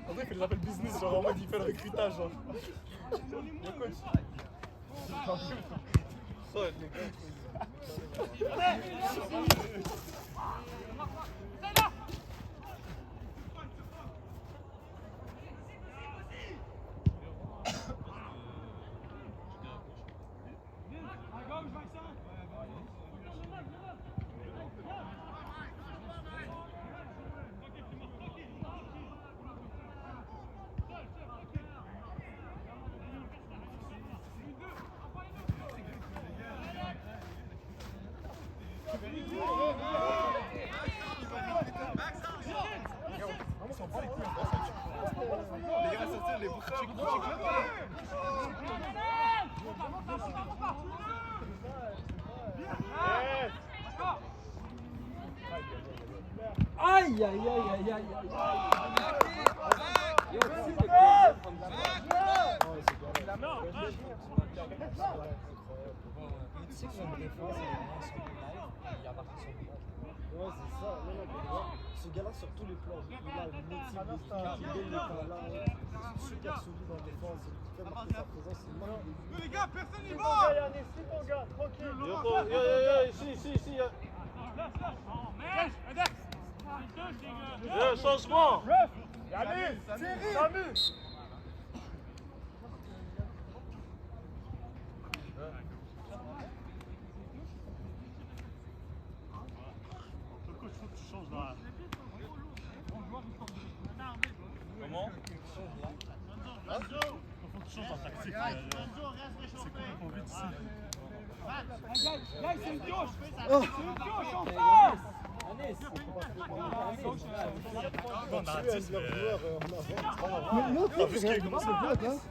En vrai, il fait des appels business, genre en mode il fait le recrutage. Genre. Le coach. Aïe, aïe, aïe, aïe, aïe, Tu sais que son défense, il a marqué son but. Ouais, c'est ça. Ce gars-là, sur tous les plans, il a une motive d'équipe, il donne le talent, il est super solide en défense, il fait marquer sa présence, il marque. Les gars, personne n'y va! C'est ton gars, tranquille. Ici. Changement! Allez! Samu! Comment? Il faut que tu changes en tactique. C'est complètement vite ici. c'est une touche! C'est une touche en face! On a 10, Mais l'autre, t'as vu ce qu'il a commencé?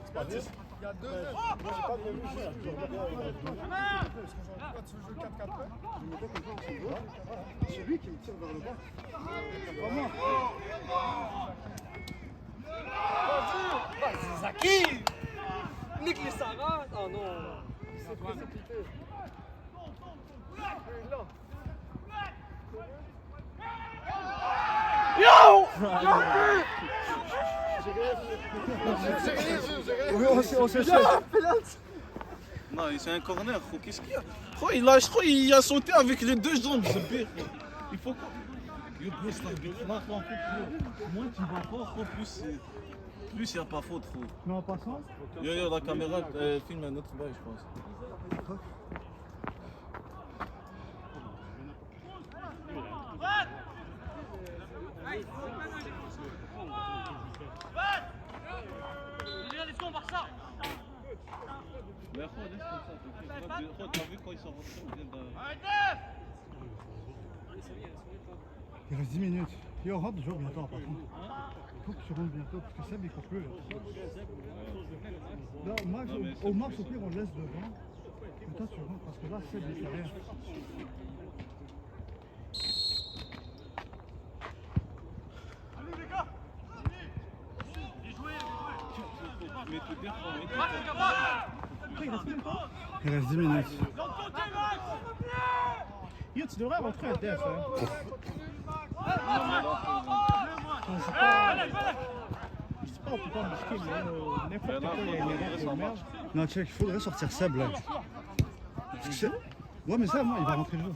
C'est pas 10. Il y a 2 heures. Moi, j'ai pas prévu. Tu veux jouer 4-4-1? C'est lui qui tire vers le bas. Comment? Vas-y, Zaki! Nique les Sarah! Oh non! Il s'est précipité. Yo! Oui, on s'est cherché. Non, c'est un corner. Qu'est-ce qu'il y a? Je crois qu'il a sauté avec les deux jambes, c'est pire. Il faut quoi? Moins tu vas fort, plus il n'y a pas faute. Mais en passant, La caméra filme un autre bail, je pense. T'as vu quand ils sont rentrés? il reste 10 minutes. Et on rentre toujours bientôt, par contre. Il faut que tu rentres bientôt, parce que Seb, il court plus. Là, au max, au pire, on le laisse devant. Mais toi, tu rentres, parce que là, Seb, il fait rien. Allez les gars! Mais tout est Il reste 10 minutes. Yo, tu devrais rentrer un def. Je sais pas, on peut pas marquer, mais n'importe quoi, il y a une erreur de merde. Non, check, il faudrait sortir Seb là. Parce que c'est... Ouais, mais ça, moi, il va rentrer le jeu.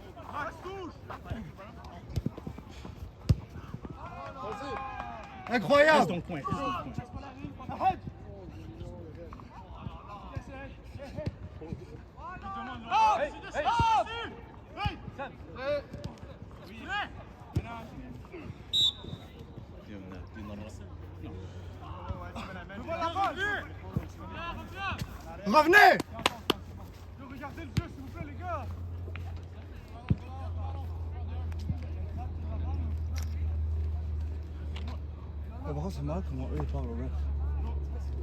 Incroyable! Reste dans le coin. Revenez! Regardez le jeu, s'il vous plaît, les gars! Par contre, c'est mal comment eux ils parlent au ref.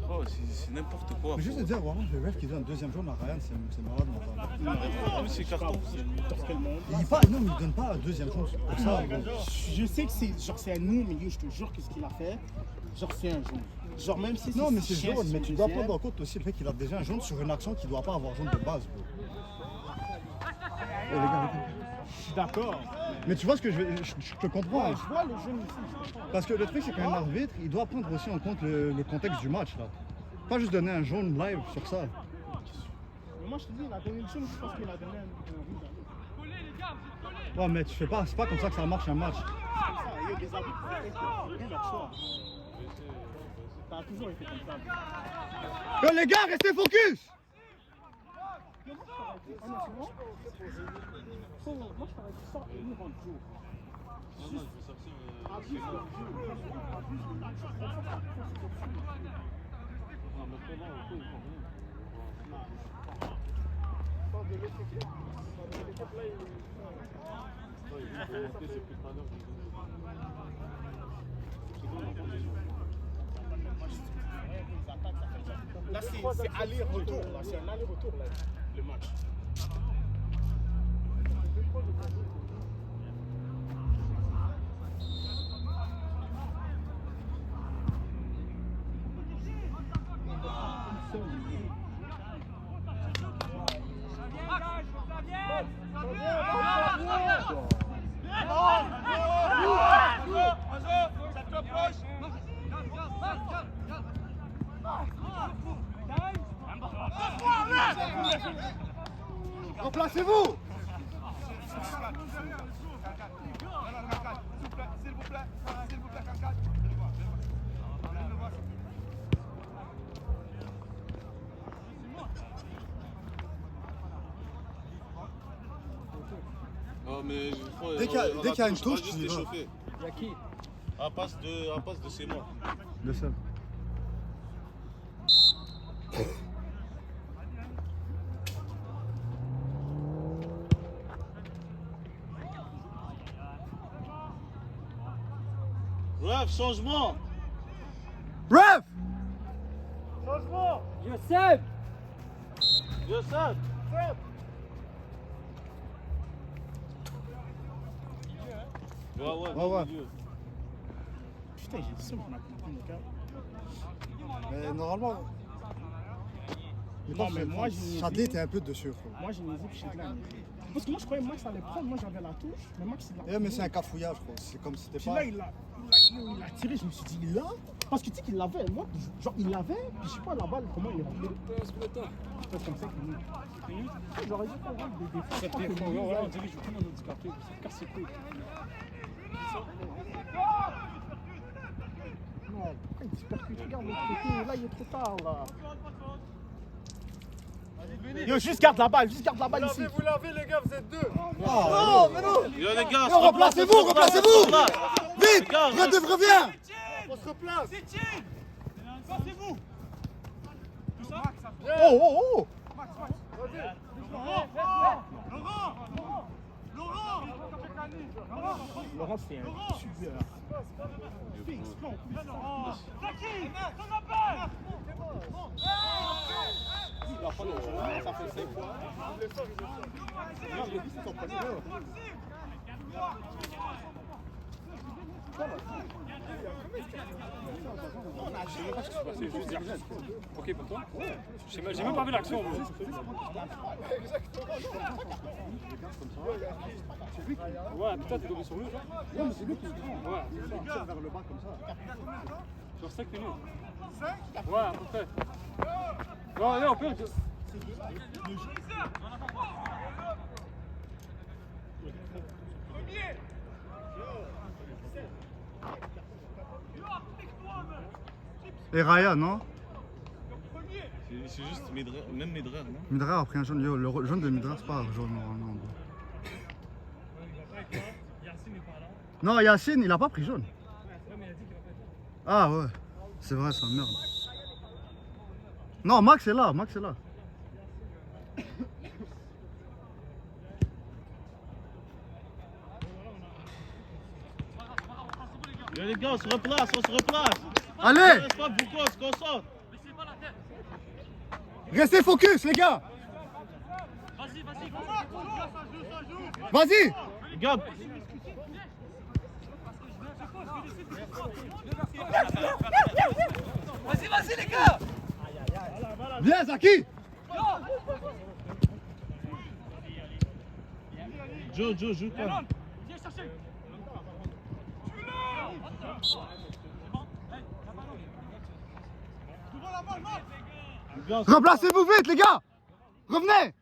Oh, pas, c'est n'importe quoi. Mais juste de dire, vraiment, le ref qui donne un deuxième jaune à Ryan, c'est malade mental. En plus, c'est carton. Parce que le monde. Non, mais il donne pas un deuxième jaune pour ça. Je sais que c'est un nous, mais je te jure que ce qu'il a fait, genre c'est un jaune. Genre même si Non, mais c'est chien, jaune, mais tu dois deuxième. prendre en compte aussi le fait qu'il a déjà un jaune sur une action qui doit pas avoir jaune de base, bro. Les gars, Je suis d'accord. mais tu vois ce que je te comprends. Je vois le jaune ici. Parce que le truc, c'est qu'un arbitre, il doit prendre aussi en compte le contexte du match, là. Pas juste donner un jaune live sur ça. Mais moi je te dis, il a donné le jaune parce qu'il a donné un rouge. Ouais, mais tu fais pas, c'est pas comme ça que ça marche un match. C'est comme ça, il y a des arbitres qui font leur choix. Ça a toujours été comme ça. Yo, les gars, restez focus! Honnêtement, moi je t'aurais dit ça et nous rendre jour. Juste abuse leur jeu. Abuse le match. De l'autre équipe. De l'équipe là, là c'est aller-retour, là c'est un aller-retour là, le match. Remplacez-vous! Non, mais Dès qu'il y a une touche, tu y vas. Il y a qui? À passe de c'est moi. Le seul. Bref, changement. Ref! Youssef! Youssef. Ouais. Putain, j'ai ça, je m'attends le gars. Mais normalement. Non, mais moi, j'ai Chadley était un peu dessus, frère. Moi, j'ai une équipe chez là. Parce que moi, je croyais que Max allait prendre. Moi, j'avais la touche. Mais Max, il a. Mais c'est un cafouillage, quoi. C'est comme si c'était Puis pas. là, il a tiré. Je me suis dit, il l'a. Parce que tu sais qu'il l'avait. Moi, genre, il l'avait. Puis je sais pas, la balle, comment il est rentré. C'est comme ça qu'il j'aurais dit qu'on rentre des défauts. Ça fait fort, ouais, on dirait que je prends un handicapé. C'est cassé couille. Non, pourquoi il se percute? Regarde l'autre côté. Là, il est trop tard, là. Yo, juste garde la balle ici. Vous l'avez, les gars, vous êtes deux. Non, mais non! Yo les gars, Yo, remplacez-vous! Vite! Reviens! On se replace. C'est vous. Oh! Laurent, c'est un super. Ça fait 5 fois. Non, j'ai dit c'est son premier. C'est juste dire. Ok pour toi? J'ai même pas vu l'action. Ouais, putain, t'es tombé sur lui, genre? Non, mais c'est lui qui se prend. Ouais, il tire vers le bas comme ça. sur 5 minutes. Ouais, à peu près. Non, on peut. Et Raya, non? C'est juste même Medrer, non? Medrer a pris un jaune. Yo, le jaune de Medrer, c'est pas jaune normalement. Non, Yacine, il a pas pris jaune. Ah ouais, c'est vrai, ça, merde. Non, Max est là. Yo les gars, on se replace. Allez! Reste pas beaucoup, on se concentre. Restez focus, les gars. Vas-y. Garde. Vas-y, les gars. Bien, Zaki. Joe, joue pas. Remplacez-vous vite, les gars. Revenez.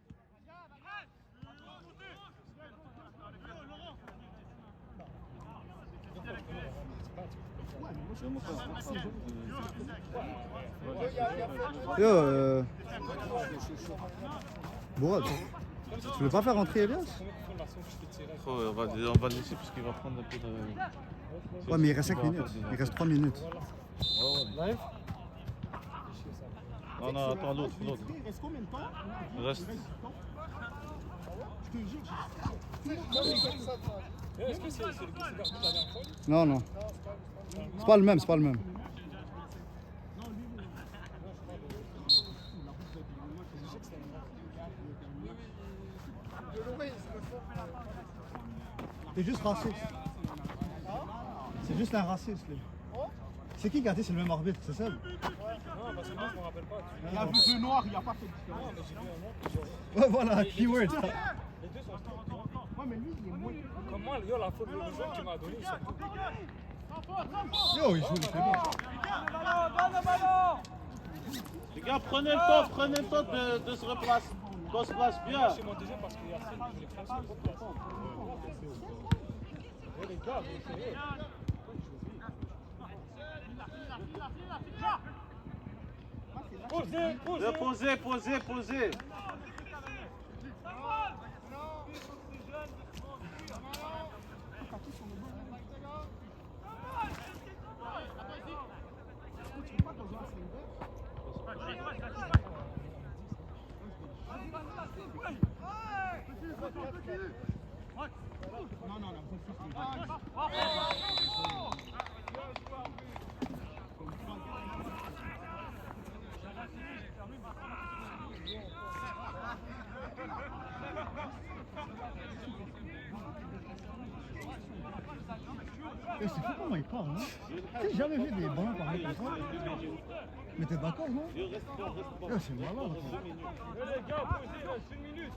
Yo, Bourad, tu veux pas faire rentrer Elias? On va le laisser parce qu'il va prendre un peu de... Ouais, mais il reste 5 minutes. Il reste 3 minutes. Ouais. Non, attends, l'autre. Il reste combien de temps? Il reste... Je te jure, Est-ce que c'est le gardien de la dernière fois? Non. C'est pas le même. T'es juste raciste. C'est juste un raciste, lui. C'est qui a dit c'est le même arbitre? C'est ça? Non, parce que moi je me rappelle pas. il a vu deux noirs, il n'y a pas fait de différence. Mais j'ai vu un nom. Ouais, voilà, keyword. Les deux sont stricts. Ouais, mais lui, il est moins. Comment, yo, la faute, le joueur que tu m'as donné, ils sont tous. Yo, il joue, c'est bon. Les gars, prenez le temps de se replacer. Qu'on se place bien. Chez moi déjà parce qu'il y a celle que j'ai français. Les gars, vous savez. Posez. C'est fou comment il parle, hein? J'ai jamais vu des ballons parler comme ça. Mais t'es d'accord, non? Yo, c'est malade. Les gars, posez, il reste 1 minute.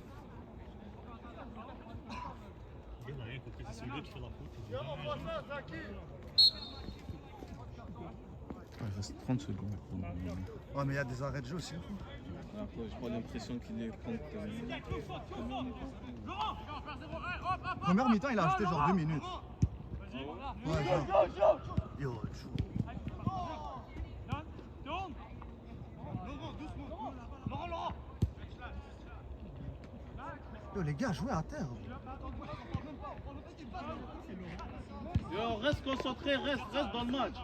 Il reste 30 secondes. Ouais, mais il y a des arrêts de jeu aussi. J'ai pas l'impression qu'il est prompt. Première mi-temps, il a ajouté genre 2 minutes. Ouais, genre. Yo, joue. Yo, les gars, jouez à terre. Yo, reste concentré, reste dans le match.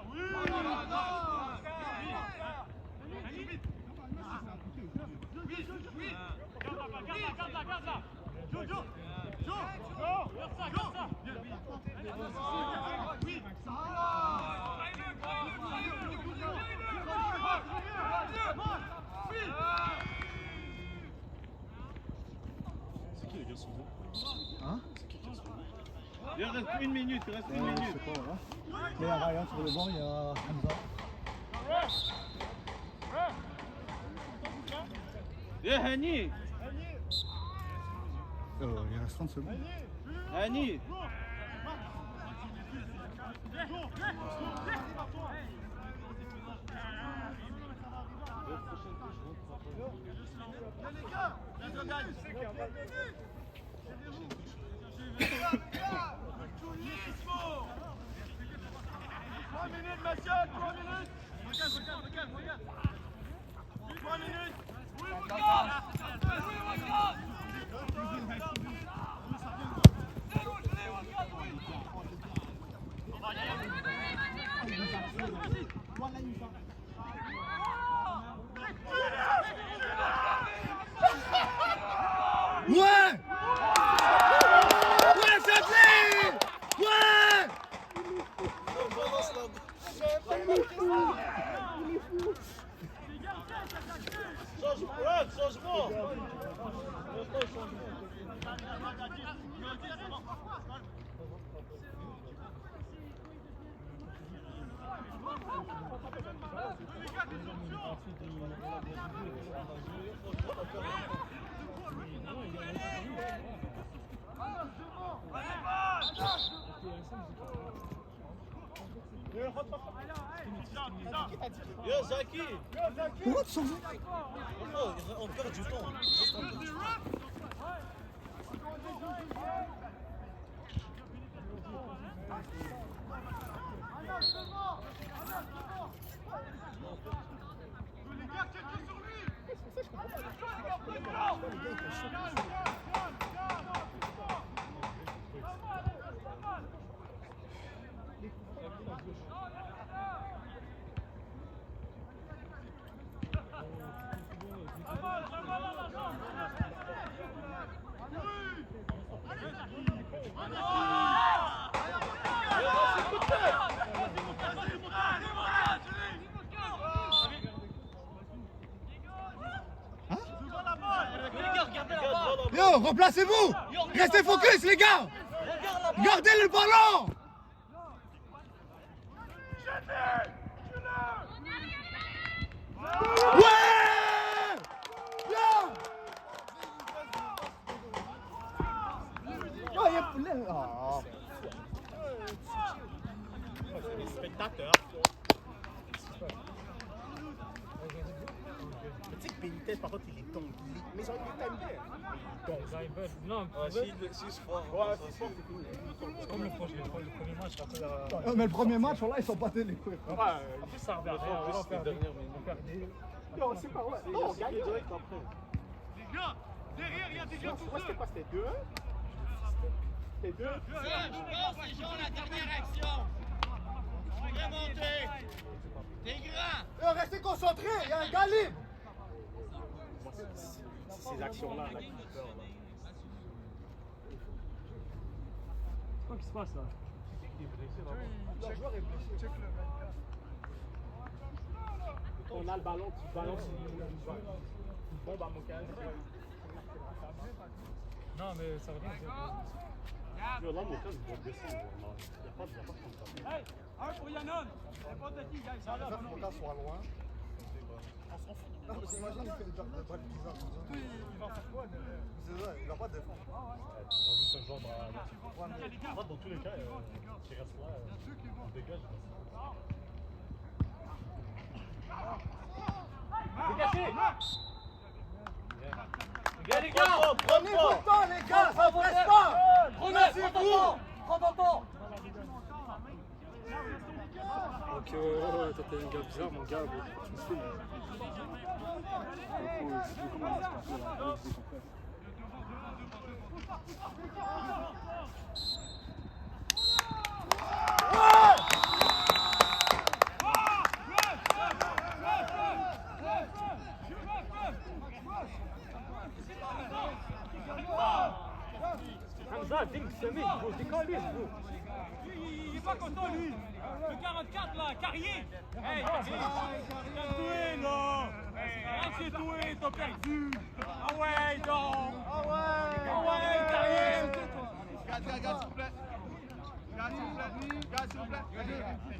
C'est qui le gars souvent? Hein? Il reste 1 minute, Je sais pas, voilà. Il y a Ryan sur le banc, il y a Hamza. Yeah, Hani! Il reste 30 secondes. Hani! Ouais! Ouais, ça fait! Ouais! Yo, Zaki! Pourquoi tu sors ça? On perd du temps. Yo, remplacez-vous! Restez focus, les gars! Gardez le ballon! Ouais! Bien! Oh, il y a plein. Oh. C'est des spectateurs. Tu sais que Benitez, par contre, il est tombé. Mais genre, il t'aime bien. Non, Si je crois. Ouais, c'est fort, c'est cool. c'est comme le premier match. Après, Mais le premier match, là, ils sont pas les couilles. en plus, ça revient. En plus, les dernières minutes. Non, c'est pas vrai. Non, on gagne direct après. Les gars, derrière, il y a des gens tout Moi, c'était pas, c'était 2-1. C'était 2-1. C'est Jean la dernière action. Remontez. T'es grand. Restez concentrés, il y a un gars libre. Ces actions-là, là, qui me peur. C'est quoi qui se passe là? Le joueur est blessé. On a le ballon, tu balances une bombe à mon casque. Non, mais ça revient. Là, mon casque, il va blesser. Il n'y a pas de comme ça. Hey, un pour Yannon. C'est pas de qui, gars. Ça va, mon gars soit loin. On s'en fout. Non, parce qu'imagine, il fait des balles bizarres comme ça. Il va faire quoi? C'est vrai, il va pas défendre. C'est un genre dans tous les cas, qui reste là, on dégage. Dégagez! Les gars, Prenez votre temps, les gars, ça presse pas. Prends ton temps. Ok, ouais, toi t'es un gars bizarre, mon gars. Hamza, Dink, Semi, vous décollez, vous. Il est pas content, lui. Le 44, là, Carrier. Hey, calme-toi, là. Rassieds-toi, t'as perdu. Ah ouais, donc. Ah ouais, Carrier. Regarde, s'il vous plaît. Regarde, s'il vous plaît.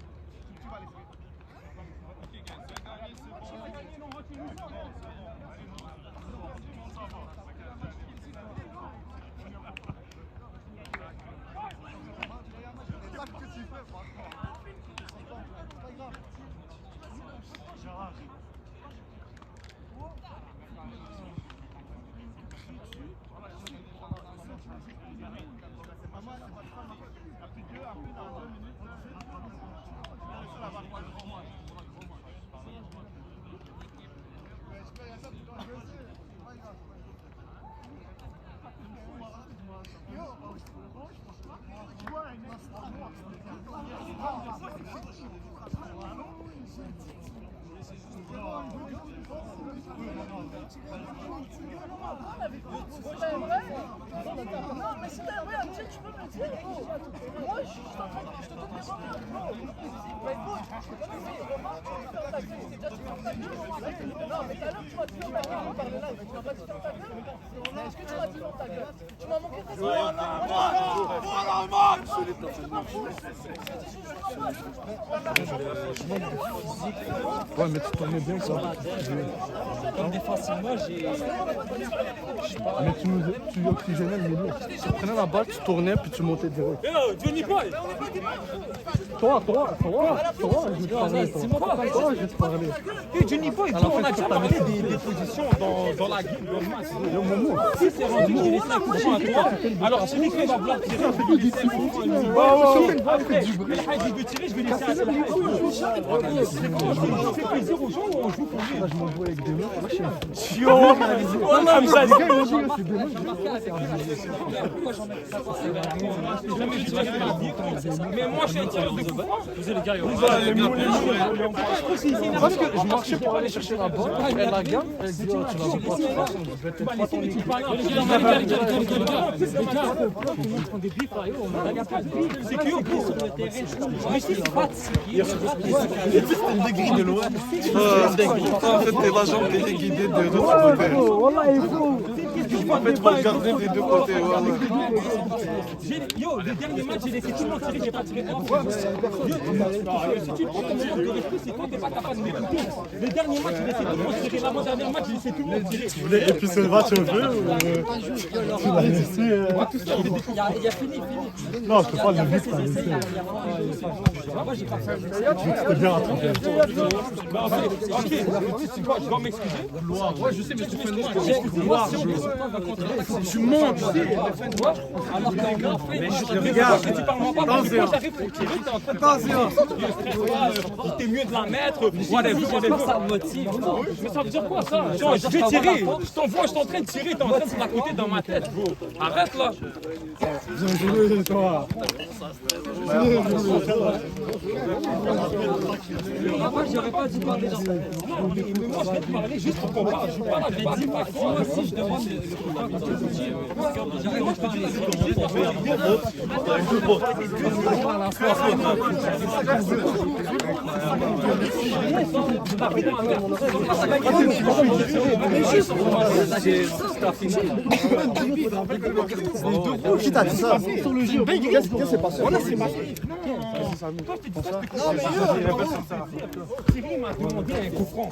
Non, mais si t'as un vrai amitié, tu peux me le dire. Moi, je suis en train de te donner des remarques. Mais écoute, remarque, tu vas faire ta gueule. C'est déjà, tu fermes ta gueule. Non, mais tout à l'heure, tu m'as dit ferme ta gueule. On parlait là, mais tu m'as pas dit ferme ta gueule. Est-ce que tu m'as dit ferme ta gueule? Tu m'as manqué de respect. Voilà, Ouais, mais tu tournais bien ça. Comme défensivement, j'ai. Mais tu oxygénais le milieu. Tu prenais la balle, tu tournais, puis tu montais direct. Johnny Boy! Toi, je vais te parler. Toi, je vais te parler. Et Johnny Boy, toi, on a déjà parlé des positions dans la game, dans le match. Si c'est rendu qu'il laisse un coup franc à toi, alors Thierry qui va vouloir tirer, je vais lui laisser un coup franc. Après, il veut tirer, je vais laisser un coup franc. On fait plaisir aux gens ou on joue pour lui? Là, je m'envoie avec des meufs. Chiant! On aime ça, les gars, ils m'ont dit, c'est des meufs. mais moi, je suis un tireur de coup franc. Vous êtes les gars, Parce que je marchais pour aller chercher la balle, elle la garde, elle dit, oh, tu la veux pas, de toute façon, je vais te prendre ton équipe. C'est qui au plus sur le terrain? Mais si c'est pas Une degré de loin. En fait, t'es l'agent téléguidé de l'autre côté. En fait, faut regarder des deux côtés. Yo, le dernier match, j'ai laissé tout le monde tirer, j'ai pas tiré un fois. Yo, si tu prends ton manque de respect, c'est quand t'es pas capable de m'écouter. Le dernier match, j'ai laissé tout le monde tirer. L'avant-dernier match, j'ai laissé tout le monde tirer. Et puis c'est le match au jeu tu l'as laissé Il y a fini. Non, je te parle de vite, t'as laissé. Moi, j'ai pas fait. C'était bien rattrapé. Ok, c'est quoi, je dois m'excuser? Ouais, je sais, mais tu fais de moi. Tu montes, tu sais. Alors qu'en fait, regarde, tu parles moi pas. Moi, j'arrive pour tirer, t'es en train de. Attention! Il était mieux de la mettre. Ça me motive. Mais ça veut dire quoi ça? Genre, je vais tirer. Je t'envoie, je suis en train de tirer, t'es en train de se la côté dans ma tête, bro. Arrête là. Bien joué, toi. Moi, j'aurais pas dû parler dans ça. Non, mais moi, je vais te parler juste pour qu'on parle. Je suis pas là, je vais dire pas moi si je demande le moi, je te dis, Qui t'a dit ça? Qu'est-ce qui s'est passé? Thierry m'a demandé un coup franc.